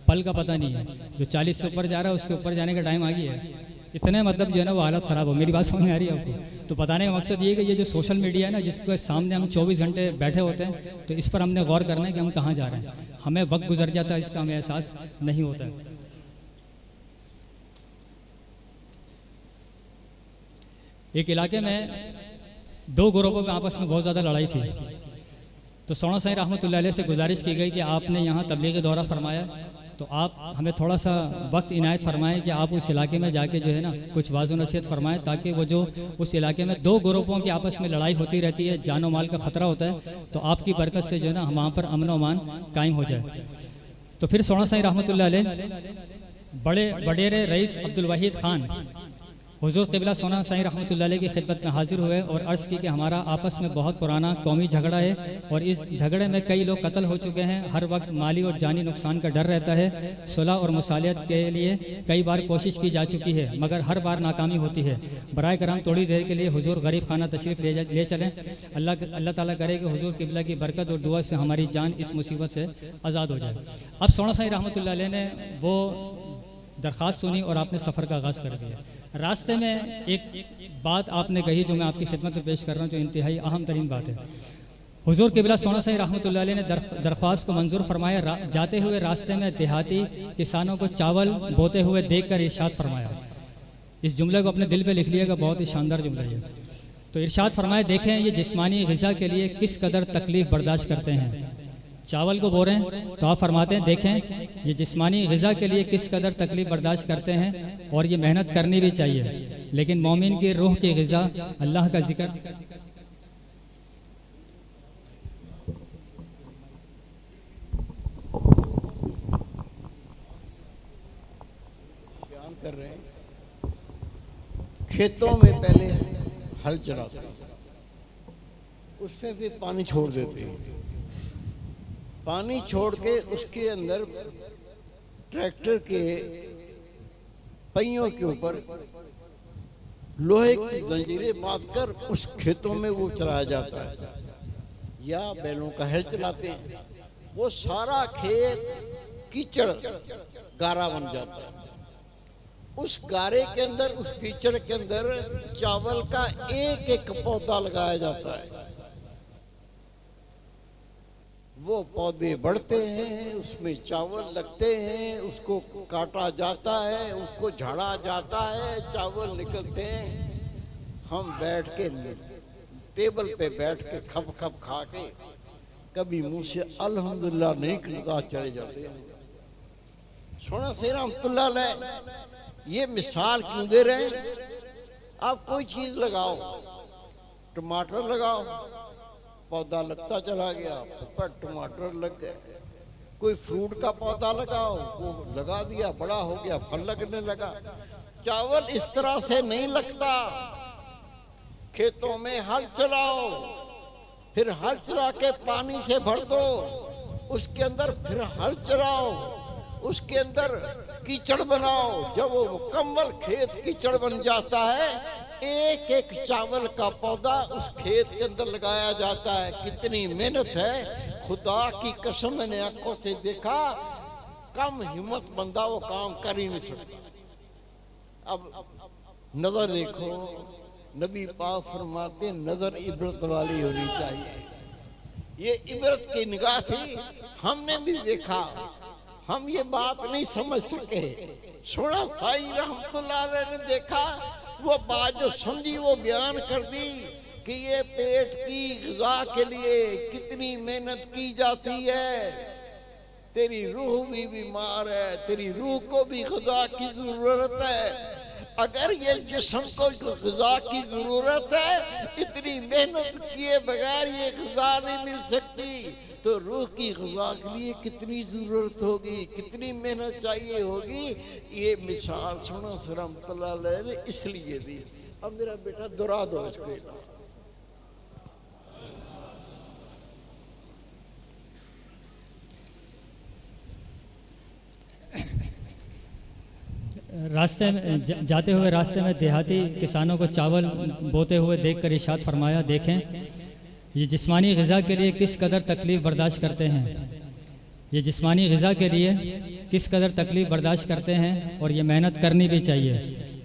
पल का पता नहीं है। जो 40 से ऊपर जा रहा है उसके ऊपर जाने का टाइम आ गया है। इतने मतलब जो है ना वो हालत ख़राब हो। मेरी बात समझ में आ रही है आपको? तो बताने का मकसद ये है कि ये जो सोशल मीडिया है ना, जिसके सामने हम 24 घंटे बैठे होते हैं, तो इस पर हमने गौर करना है कि हम कहाँ जा रहे हैं। हमें वक्त गुजर जाता है, इसका हमें एहसास नहीं होता है। एक इलाके में 2 ग्रुपों में आपस में बहुत ज़्यादा लड़ाई थी। तो सोना साईं रहमतुल्लाह अलैह से गुजारिश की गई कि आपने यहाँ तबलीग दौरा फरमाया, तो आप हमें थोड़ा सा वक्त इनायत फरमाएं कि आप उस इलाके में जाके जो है ना कुछ वाज़ो नसीहत फरमाएं, ताकि वो जो उस इलाके में 2 ग्रुपों की आपस में लड़ाई होती रहती है, जानो माल का ख़तरा होता है, तो आपकी बरकत से जो है ना वहाँ पर अमन व अमान कायम हो जाए। तो फिर सोना साईं रहमतुल्लाह अलैह बड़े वडेरे रईस अब्दुल वहीद खान हुजूर क़िबला सोना साईं रहमतुल्लाह अलैह की खिदमत में हाजिर हुए और अर्ज़ की कि हमारा आपस में बहुत पुराना कौमी झगड़ा है और इस झगड़े में कई लोग कत्ल हो चुके हैं। हर वक्त माली और जानी नुकसान का डर रहता है। सुलह और मुसालियत के लिए कई बार कोशिश की जा चुकी है मगर हर बार नाकामी होती है। बराए करम थोड़ी देर के लिए हुजूर गरीब खाना तशरीफ़ ले चलें। अल्लाह ताला करे कि हुजूर क़िबला की बरकत और दुआ से हमारी जान इस मुसीबत से आज़ाद हो जाए। अब सोना साईं रहमतुल्लाह अलैह ने वो दरख्वास्त सुनी और आपने सफ़र का आगाज़ कर दिया। रास्ते में एक बात आपने कही जो मैं आपकी खिदमत में पेश कर रहा हूँ, जो इंतहाई अहम तरीन बात है। हुजूर क़िबला सोना साईं रहमतुल्लाह अलैह ने दरख्वास्त को मंजूर फरमाया। जाते हुए रास्ते में देहाती किसानों को चावल बोते हुए देखकर इरशाद फरमाया। इस जुमले को अपने दिल पे लिख लिएगा, बहुत ही शानदार जुमला है। तो इरशाद फरमाया, देखें ये जिस्मानी ग़िज़ा के लिए किस कदर तकलीफ़ बर्दाश्त करते हैं। चावल को बो रहे हैं तो आप फरमाते हैं देखें ये जिस्मानी ग़िज़ा के लिए किस कदर तकलीफ़ बर्दाश्त करते हैं और ये मेहनत करनी भी चाहिए, लेकिन मोमिन की रूह की ग़िज़ा अल्लाह का जिक्र
बयान कर रहे हैं। खेतों में पहले हल चलाते हैं, उसमें फिर पानी छोड़ देते हैं। पानी छोड़ के उसके अंदर ट्रैक्टर के पहियों के ऊपर लोहे की जंजीरें बांधकर उस खेतों में वो चलाया जाता है, या बैलों का हल चलाते हैं। वो सारा खेत कीचड़ गारा बन जाता है। उस गारे के अंदर, उस कीचड़ के अंदर चावल का एक एक पौधा लगाया जाता है। वो पौधे बढ़ते हैं, उसमें चावल लगते हैं, उसको काटा जाता है, उसको झाड़ा जाता है, चावल निकलते हैं। हम बैठ के टेबल पे बैठ के खप खप खा के कभी मुंह से अल्हम्दुलिल्लाह नहीं कहता चले जाते हैं। सोना साईं रहमतुल्लाह अलैह ये मिसाल क्यों दे रहे हैं? आप कोई चीज लगाओ, टमाटर लगाओ, पौधा लगता चला गया, पर टमाटर लग गए। कोई फ्रूट का पौधा लगाओ, वो लगा दिया, बड़ा हो गया, फल लगने लगा। चावल इस तरह से नहीं लगता। खेतों में हल चलाओ, फिर हल चला के पानी से भर दो, उसके अंदर फिर हल चलाओ, उसके अंदर कीचड़ बनाओ। जब वो मुकम्मल खेत कीचड़ बन जाता है, एक एक चावल का पौधा उस खेत के अंदर लगाया जाता है। कितनी मेहनत है, खुदा की कसम मैंने आंखों से देखा। कम हिम्मत बंदा वो काम कर ही नहीं सकता। अब नजर देखो, नबी पाक फरमाते नजर इबरत वाली होनी चाहिए। ये इबरत की निगाह थी, हमने भी देखा, हम ये बात नहीं समझ सके। सोना साईं रहमतुल्लाह अलैह ने देखा, वो बात जो समझी वो बयान कर दी कि ये पेट की ग़िज़ा के लिए कितनी मेहनत की जाती है। तेरी रूह भी बीमार है, तेरी रूह को भी ग़िज़ा की जरूरत है। अगर ये जिस्म को ग़िज़ा की जरूरत है, इतनी मेहनत किए बगैर ये ग़िज़ा नहीं मिल सकती, तो रूह की ग़िज़ा के लिए कितनी ज़रूरत होगी, कितनी मेहनत चाहिए होगी। ये मिसाल सोना साईं रहमतुल्लाह अलैह ने इसलिए दी। अब मेरा बेटा दोहरा दो इसको।
रास्ते में जाते हुए रास्ते में देहाती किसानों को चावल बोते हुए देखकर इरशाद फरमाया, देखें ये जिस्मानी ग़िज़ा के लिए किस कदर तकलीफ़ बर्दाश्त करते हैं। ये जिस्मानी ग़िज़ा के लिए किस कदर तकलीफ़ बर्दाश्त करते हैं और ये मेहनत करनी भी चाहिए,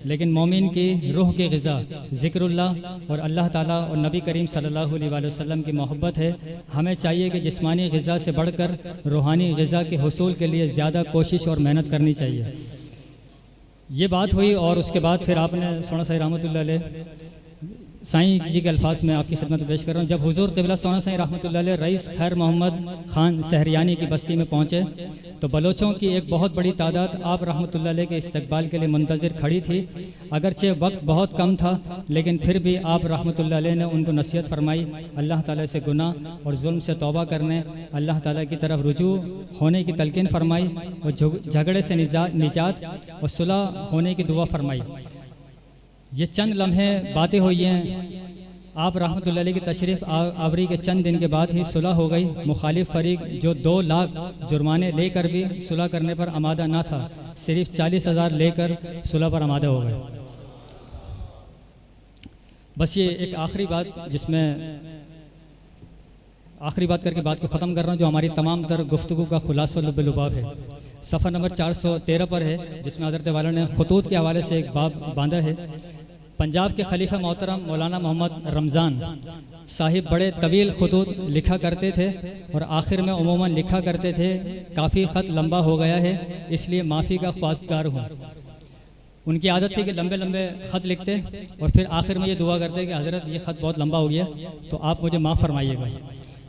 लेकिन मोमिन की रूह की ग़िज़ा ज़िक्रुल्लाह और अल्लाह ताला और नबी करीम सल्लल्लाहु अलैहि वसल्लम की मोहब्बत है। हमें चाहिए कि जिस्मानी ग़िज़ा से बढ़कर रूहानी ग़िज़ा के हुसूल के लिए ज़्यादा कोशिश और मेहनत करनी चाहिए। ये बात हुई और उसके बाद फिर आपने सोना साईं रहमतुल्लाह अलैह साईं जी के अल्फाज में आपकी खिदमत में पेश कर रहा हूँ। जब हुजूर क़िबला सोना साईं रहमतुल्लाह अलैह रईस खैर मोहम्मद खान सहरियानी की बस्ती में पहुँचे तो बलोचों की एक बहुत बड़ी तादाद आप रहमतुल्लाह अलैह के इस्तकबाल के लिए मुंतज़िर खड़ी थी। अगरचे वक्त बहुत कम था, लेकिन फिर भी आप रहमतुल्लाह अलैह ने उनको नसीहत फरमाई, अल्लाह ताला से गुनाह और जुल्म से तौबा करने, अल्लाह ताला की तरफ रुजू होने की तलकीन फरमाई और झगड़े से निजात और सुलह होने की दुआ फरमाई। ये चंद लम्हे बातें हुई हैं। आप रहमतुल्लाह अलैह की तशरीफ़ आवरी के चंद दिन के बाद ही सुलह हो गई। मुखालिफ फरीक जो 2 लाख जुर्माने लेकर भी सुलह करने पर आमादा ना था, सिर्फ 40,000 लेकर सुलह पर आमादा हो गए। बस ये एक आखिरी बात, जिसमें आखिरी बात करके बात को ख़त्म कर रहा हूँ, जो हमारी तमाम तर गुफ्तगू का खुलासा लुब-ए-लुबाब है। सफ़र नंबर 413 पर है, जिसमें हज़रत वाला ने खतूत के हवाले से एक बाब बांधा है। पंजाब के खलीफा मोहतरम मौलाना मोहम्मद रमज़ान साहिब बड़े तवील खतूत लिखा करते थे और आखिर में उमूमन लिखा करते थे, काफ़ी ख़त लंबा हो गया है इसलिए माफ़ी का ख्वास्तगार हूँ। उनकी आदत थी कि लंबे लंबे ख़त लिखते और फिर आखिर में ये दुआ करते कि हज़रत ये ख़त बहुत लंबा हो गया तो आप मुझे माफ़ फरमाइएगा।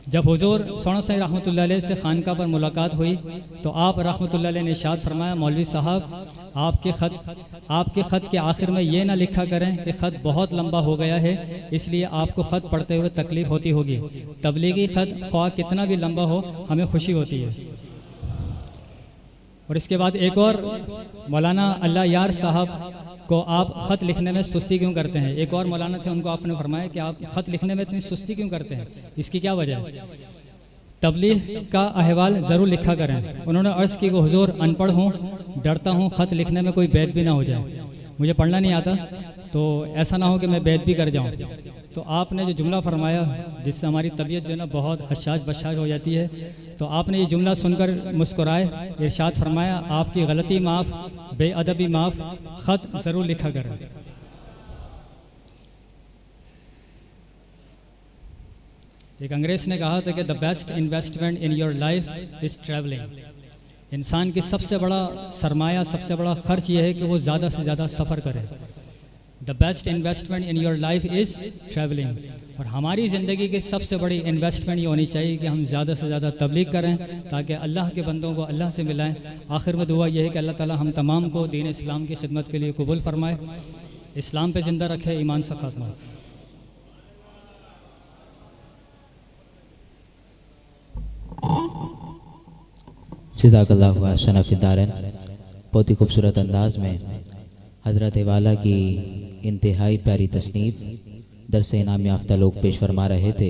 जब हुजूर सोना साईं रहमतुल्लाह अलैह से खानका पर मुलाकात हुई तो आप रहमतुल्लाह अलैह ने इरशाद फरमाया, मौलवी साहब आपके ख़त के आखिर में ये ना लिखा करें कि ख़त बहुत लंबा हो गया है इसलिए आपको ख़त पढ़ते हुए तकलीफ़ होती होगी। तबलीगी ख़त ख्वाह कितना भी लंबा हो हमें खुशी होती है। और इसके बाद एक और, मौलाना अल्लाह यार साहब को आप ख़त लिखने में सुस्ती क्यों करते हैं? एक और मौलाना थे, उनको आपने फरमाया कि आप ख़त लिखने में इतनी सुस्ती क्यों करते हैं, इसकी क्या वजह है? तबलीग का अहवाल ज़रूर लिखा करें। उन्होंने अर्ज़ की कि हुजूर अनपढ़ हूँ, डरता हूँ ख़त लिखने में कोई बैत भी ना हो जाए, मुझे पढ़ना नहीं आता तो ऐसा ना हो कि मैं बैत भी कर जाऊँ। तो आपने जो जुमला फरमाया जिससे हमारी तबीयत जो है ना बहुत हशाश बशाश हो जाती है, तो आपने ये जुमला सुनकर मुस्कुराए, इरशाद फरमाया आपकी गलती माफ़, बेअदबी माफ़, ख़त ज़रूर लिखा करें। एक अंग्रेज़ ने कहा था कि the best investment in your life is travelling. इंसान की सबसे बड़ा सरमाया, सबसे बड़ा ख़र्च ये है कि वो ज़्यादा से ज़्यादा सफ़र करे। The best investment in your life is travelling. और हमारी ज़िंदगी की सबसे बड़ी इन्वेस्टमेंट ये होनी चाहिए कि हम ज़्यादा से ज़्यादा तबलीग करें ताकि अल्लाह के बंदों को अल्लाह से मिलाएं। आखिर में दुआ यह है कि अल्लाह ताला हम तमाम को दीन इस्लाम की खिदमत के लिए कबूल फरमाए, इस्लाम पे ज़िंदा रखे, ईमान से खात्मा।
जज़ाकल्लाहु अहसन फ़िद्दारन। बहुत ही खूबसूरत अंदाज में हज़रत वाला की इंतहाई प्यारी तसनीफ़ दरस इनाम याफ्ता लोग पेश फरमा रहे थे।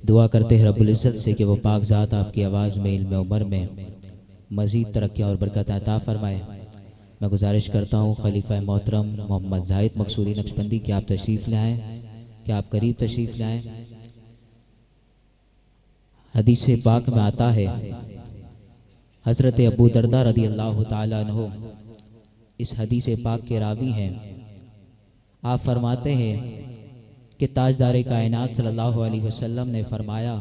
दुआ करते हैं रब्बुल इज़्ज़त से कि वो पाक ज़ात आपकी आवाज़ में, इल्म उमर में मज़ीद तरक्कियाँ और बरकत अता फरमाए। मैं गुजारिश करता हूँ खलीफा मोहतरम मोहम्मद ज़ाहिद मकसूरी नक्शबंदी कि आप तशरीफ़ लाएँ, कि आप करीब तशरीफ़ लाएँ। हदीस पाक में आता है, हज़रत अबू दरदा रदी अल्लाह ताला अन्हु इस हदीस पाक के रावी हैं। आप फरमाते हैं कि ताजदार कायनात सल्लल्लाहु अलैहि वसल्लम ने फरमाया,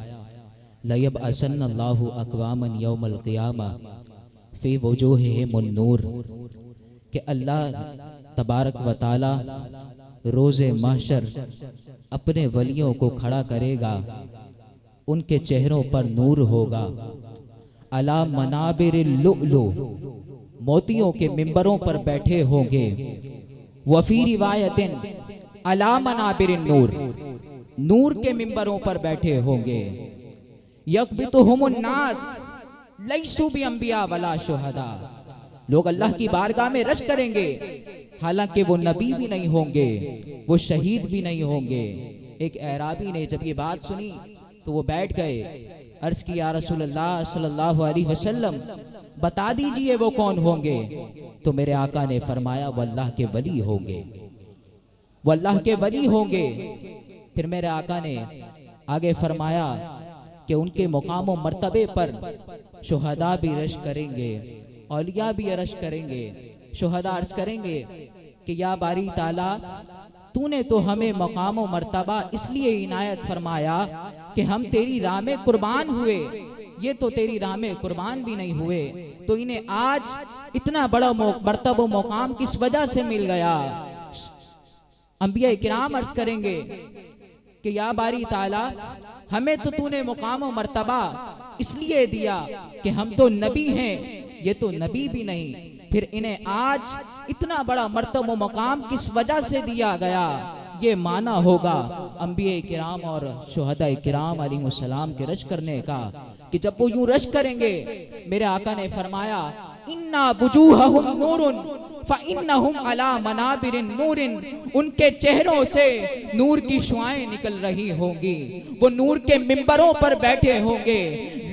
लयब असन्नल्लाहु अक़वामन यौमल क़ियामा फ़ी वुजूहिहिमुन नूर, कि अल्लाह तबारक व तआला रोज़े महशर अपने वलियों को खड़ा करेगा, उनके चेहरों पर नूर होगा। अला मनाबिरिल लुअलु, मोतियों के मिंबरों पर बैठे होंगे। वफी रिवायतिन अला मनाबिरिन नूर, नूर के मिंबरों पर बैठे होंगे। यकबितुहुमुन नास लैसु बिअंबिया वला शुहदा, लोग अल्लाह की बारगाह में रश करेंगे हालांकि वो नबी भी नहीं होंगे, वो शहीद भी नहीं होंगे। एक अराबी ने जब ये बात सुनी तो वो बैठ गए, अर्ज की या रसूलल्लाह सल्लल्लाहु अलैहि वसल्लम बता दीजिए वो कौन होंगे। तो मेरे आका ने फरमाया वो अल्लाह के वली होंगे, वो अल्लाह के वली होंगे। फिर मेरे आका ने आगे फरमाया कि उनके मुकाम और मर्तबे पर शुहदा भी रश करेंगे, औलिया भी रश करेंगे। शुहदा अर्ज करेंगे कि या बारी ताला, तूने तो हमें मकाम और मर्तबा इसलिए इनायत फरमाया कि हम तेरी राह में कुर्बान हुए, ये तो तेरी राह में कुर्बान भी नहीं हुए, तो इन्हें आज इतना बड़ा मर्तबा मुकाम किस वजह से मिल गया। अंबिया किराम अर्ज करेंगे कि या बारी ताला, हमें तो तूने मुकाम और मर्तबा इसलिए दिया कि हम तो नबी हैं, ये तो नबी भी नहीं, फिर इन्हें आज इतना बड़ा मर्तबा मुकाम किस वजह से दिया गया। ये माना होगा अंबिया किराम और शुहदा किराम अलैहिस्सलाम के रश करने का, कि जब वो यूं रश करेंगे मेरे आका ने फरमाया इन्ना वुजूहहुम नूरुन फ़इन्नहुम अला मनाबिरिन नूरिन, उनके चेहरों से नूर की शुआएं निकल रही होंगी, वो नूर के मिंबरों पर बैठे होंगे।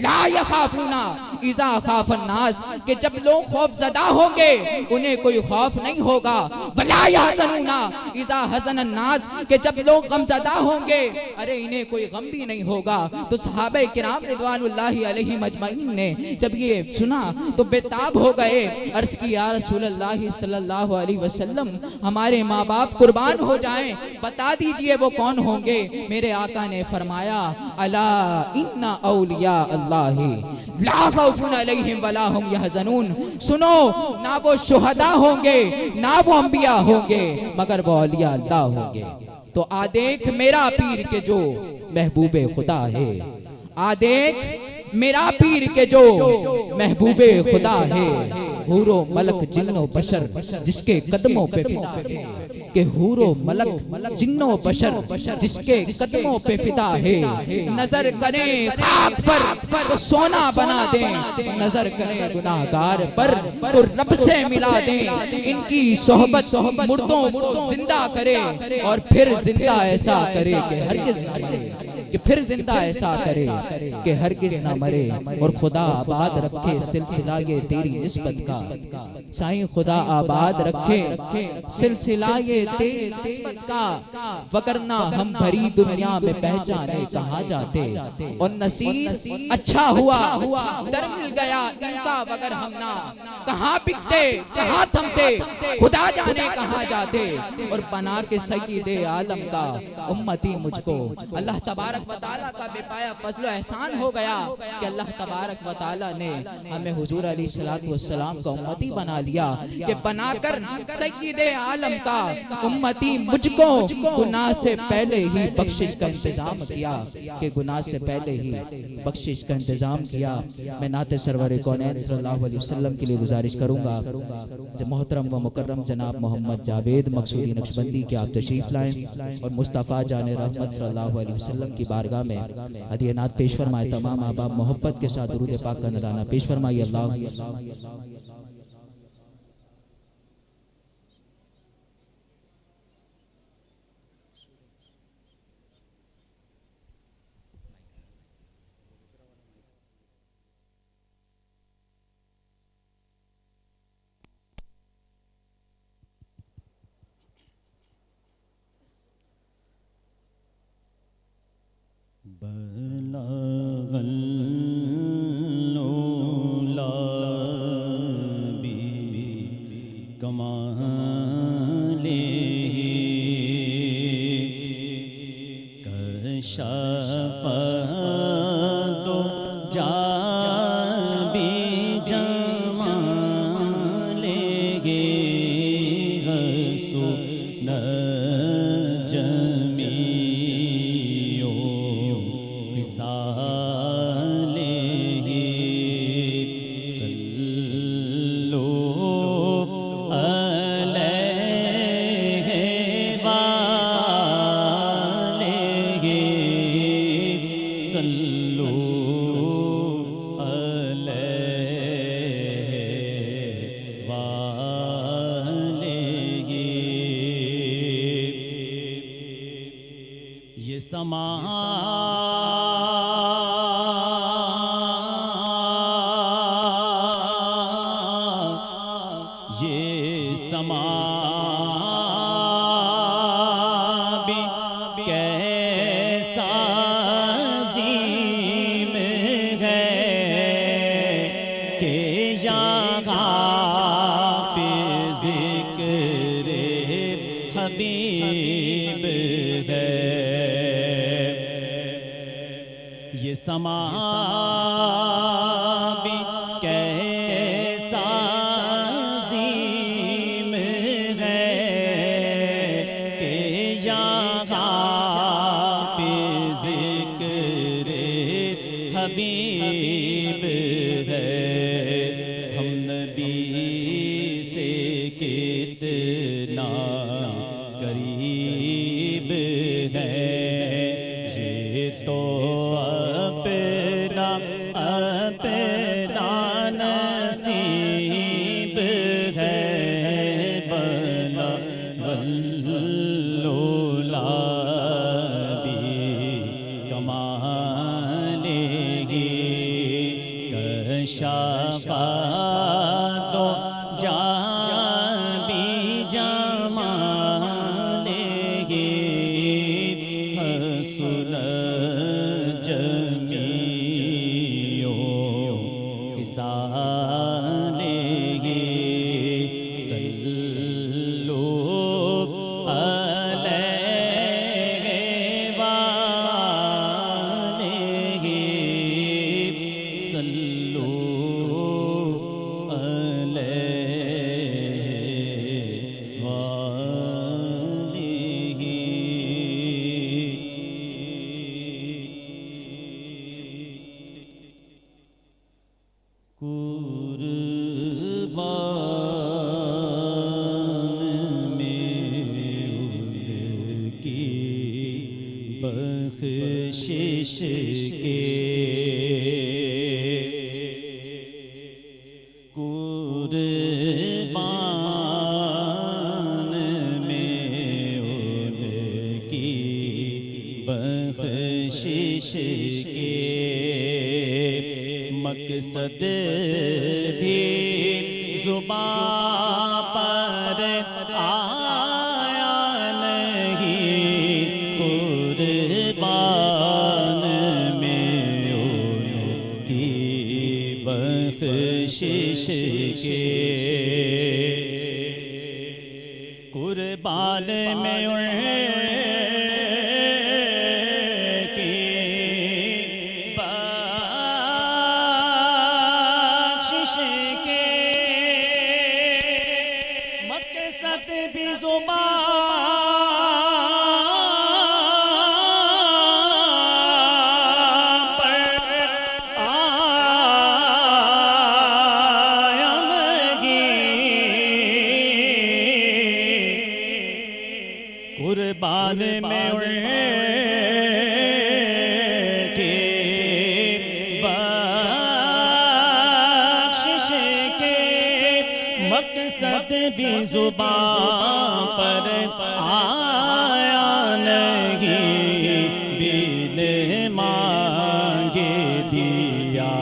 ला यखाफूना इज़ा खाफन नास, कि जब लोग खौफजदा होंगे उन्हें कोई खौफ नहीं होगा। वला यहज़नूना इज़ा हज़नन नास, कि जब लोग गमज़दा होंगे अरे इन्हें कोई गम भी नहीं होगा। तो सहाबे किराम रिदवानुल्लाहि अलैहिम अजमईन ने जब ये सुना तो बेताब हो गए। अर्ज़ की या रसूलल्लाह सल्लल्लाहु अलैहि वसल्लम, हमारे माँ बाप कुर्बान हो जाएं, बता दीजिए वो कौन होंगे। मेरे आका ने फरमाया अला इन्ना औलिया अल्लाहि ला खौफुन अलैहिम वला हुम यहज़नून, सुनो ना वो शुहदा होंगे ना वो अंबिया होंगे मगर वो औलिया अल्लाह होंगे। तो आ देख मेरा पीर के जो महबूबे खुदा है, आ देख मेरा पीर के जो महबूबे खुदा है, हूरो मलक जिन्नो बशर जिसके कदमों पे फिदा है, कि हूरो मलक जिन्नो बशर जिसके कदमों पे फिदा है। नजर करें खाक पर तो सोना बना दें, नजर करें गुनाहगार पर तो रब से मिला दें। इनकी सोहबत मुर्दों को जिंदा करे और फिर जिंदा ऐसा करे कि हरगिज़ ना मरे, कि फिर जिंदा ऐसा करे कि हरगिज़ ना मरे। और खुदा आबाद रखे सिलसिला ये तेरी निस्बत का, साईं खुदा आबाद रखे सिलसिला ये तेरी निस्बत का, वगरना हम भरी दुनिया में पहचाने कहाँ जाते। और नसीब अच्छा हुआ दर मिल गया इनका, वगर हम ना कहाँ बिकते कहाँ थमते, खुदा जाने कहाँ जाते। और बना के सय्यदे आलम का उम्मती मुझको अल्लाह तबारक व तआला का बेपाया फजल एहसान हो गया कि अल्लाह तबारक व तआला ने हमें हुजूर अलैहिस्सलातु वस्सलाम का उम्मती बना लिया, कि बनाकर सय्यदे आलम का उम्मती मुझको गुनाह से पहले ही बख्शिश का इंतजाम किया, कि गुनाह से पहले ही बख्शिश का इंतजाम किया। मैं नाते सरवर कौनैन सल्लल्लाहु अलैहि वसल्लम के लिए गुजारिश करूंगा जब मोहतरम व मुकर्रम जनाब मोहम्मद जावेद मकसूदी नक्शबंदी के आप तशरीफ लाएं और मुस्तफ़ा जान रहमत सल्लल्लाहु अलैहि वसल्लम की बारगाह में हदियनात पेश फरमाए। तमाम अहबाब मोहब्बत के साथ दुरूद पाक का नज़राना पेश फरमाइए। अल्लाह
अपना नसीब शफातो जान भी जमालेगे हसन जमियो इसालेगे सल्लो अलैहि वालेहि सल्लो अलैहि वालेहि। कुर्बान में उनकी बख्शिश के कुर्बान में उनकी बख्शिश के मकसद भी ज़ुबां पर आया नहीं कुर्बान में उनकी बख्शिश के कुर्बान में उनकी बख्शिश के मकसद भी ज़ुबां पर आया नहीं कुर्बान में उनके बख्शिश के मकसद भी ज़ुबां पर आया नहीं बिन मांगे दिया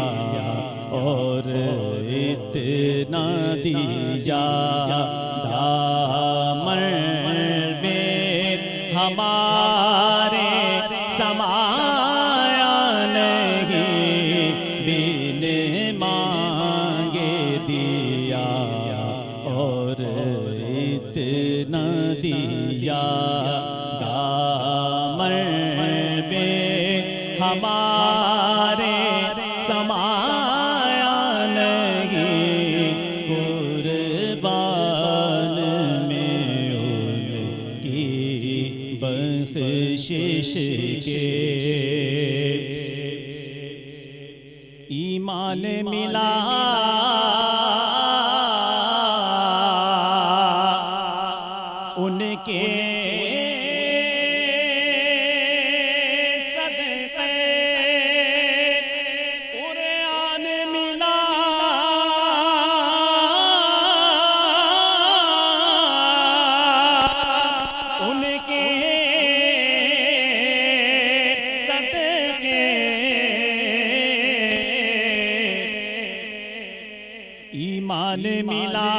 और इतना दिया दामन में हमारे समाया नहीं बिन मांगे दिया और इतना दिया दामन में हमारे समाया नहीं कुर्बान में उनकी बख्शिश के ईमान मिला उनके सदक़े कुरान मिला उनके सदक़े ईमान मिला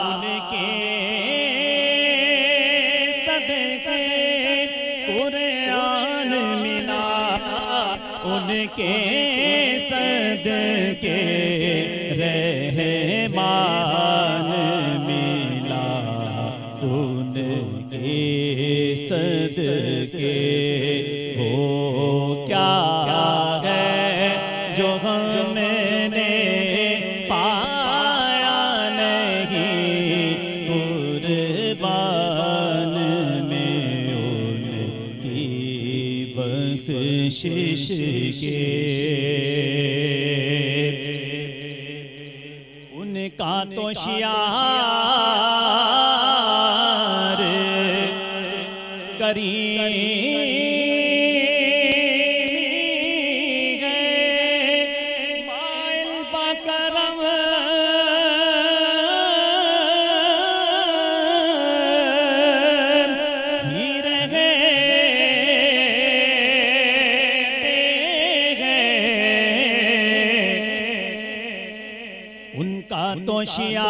उनके सदक़े कुरान मिला उनके सदक़े रहमान मिला उनके सदक़े वो क्या है जो हमने पाया नहीं कुर्बान में उनकी बख्शिश के उनका तो शियार करीम है माइल बकरम ही रहे होशियार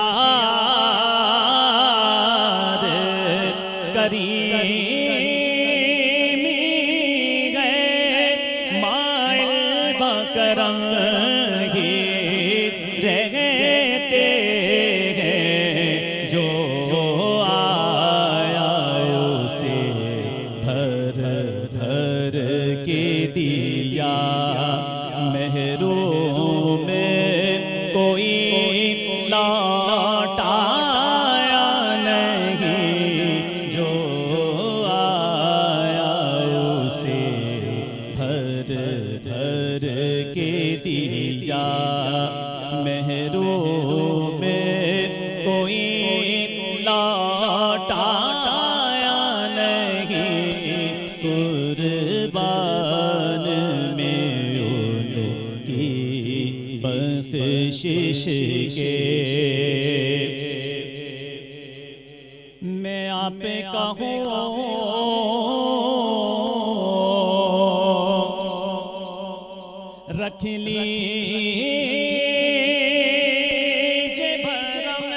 करीमी गए माइल बकरम ही रहते हैं जो आया उसे भर भर के दिया महरूम कोई लौटाया नहीं जो आया उसे भर भर के दिया महरूम कोई लौटाया नहीं कुर्बान में उनकी बख्शिश के मैं आप कहूँ रख लीजिए भरम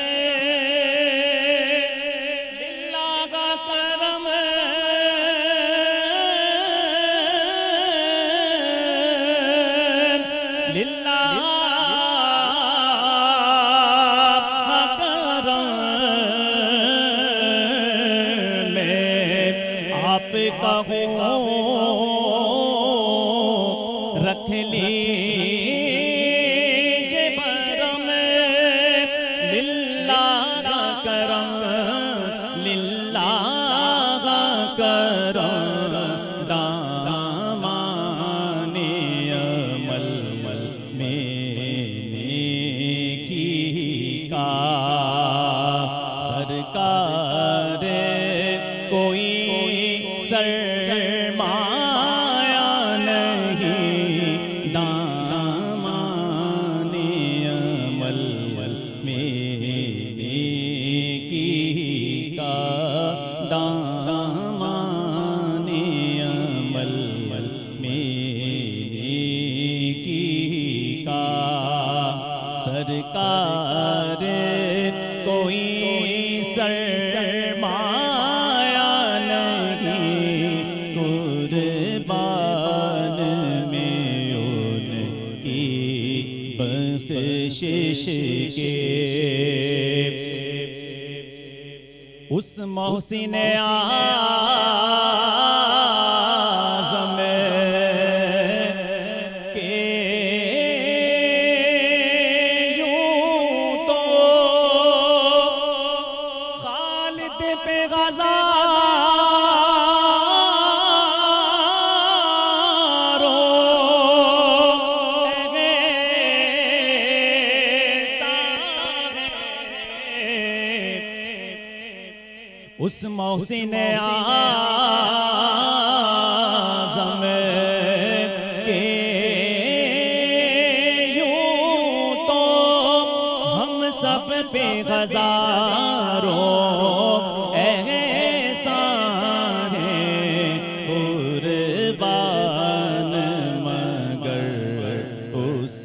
लिल्लाह का करम लिल्लाह का करम मैं आप कहूँ रख लीजिए भरम लिल्लाह का करम लिल्लाह का करम दामाने अमल में की का सरकार कोई सरमाया नहीं दामाने अमल में की का दामाने अमल में की का सरकार कोई सरमाया नहीं कुर्बान में उनकी बख्शिश के उस मोहसिन आज़म के यूं तो खालिद पे उस मोहसिन आज़म के यूं तो हम सब पे हज़ारों एहसान हैं कुर्बान मगर उस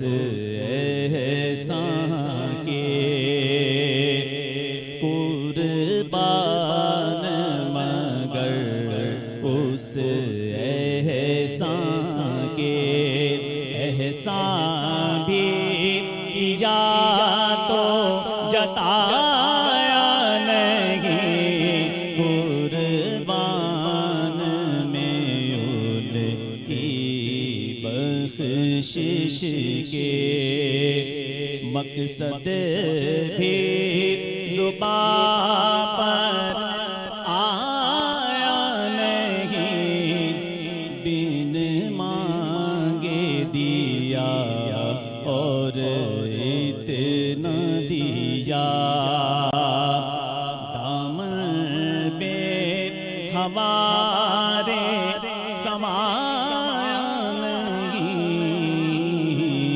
एहसान के कुर्बान मगर उस एहसान के एहसान भी किया तो जताया नहीं कुर्बान में उनकी बख्शिश के मकसद भी ज़ुबान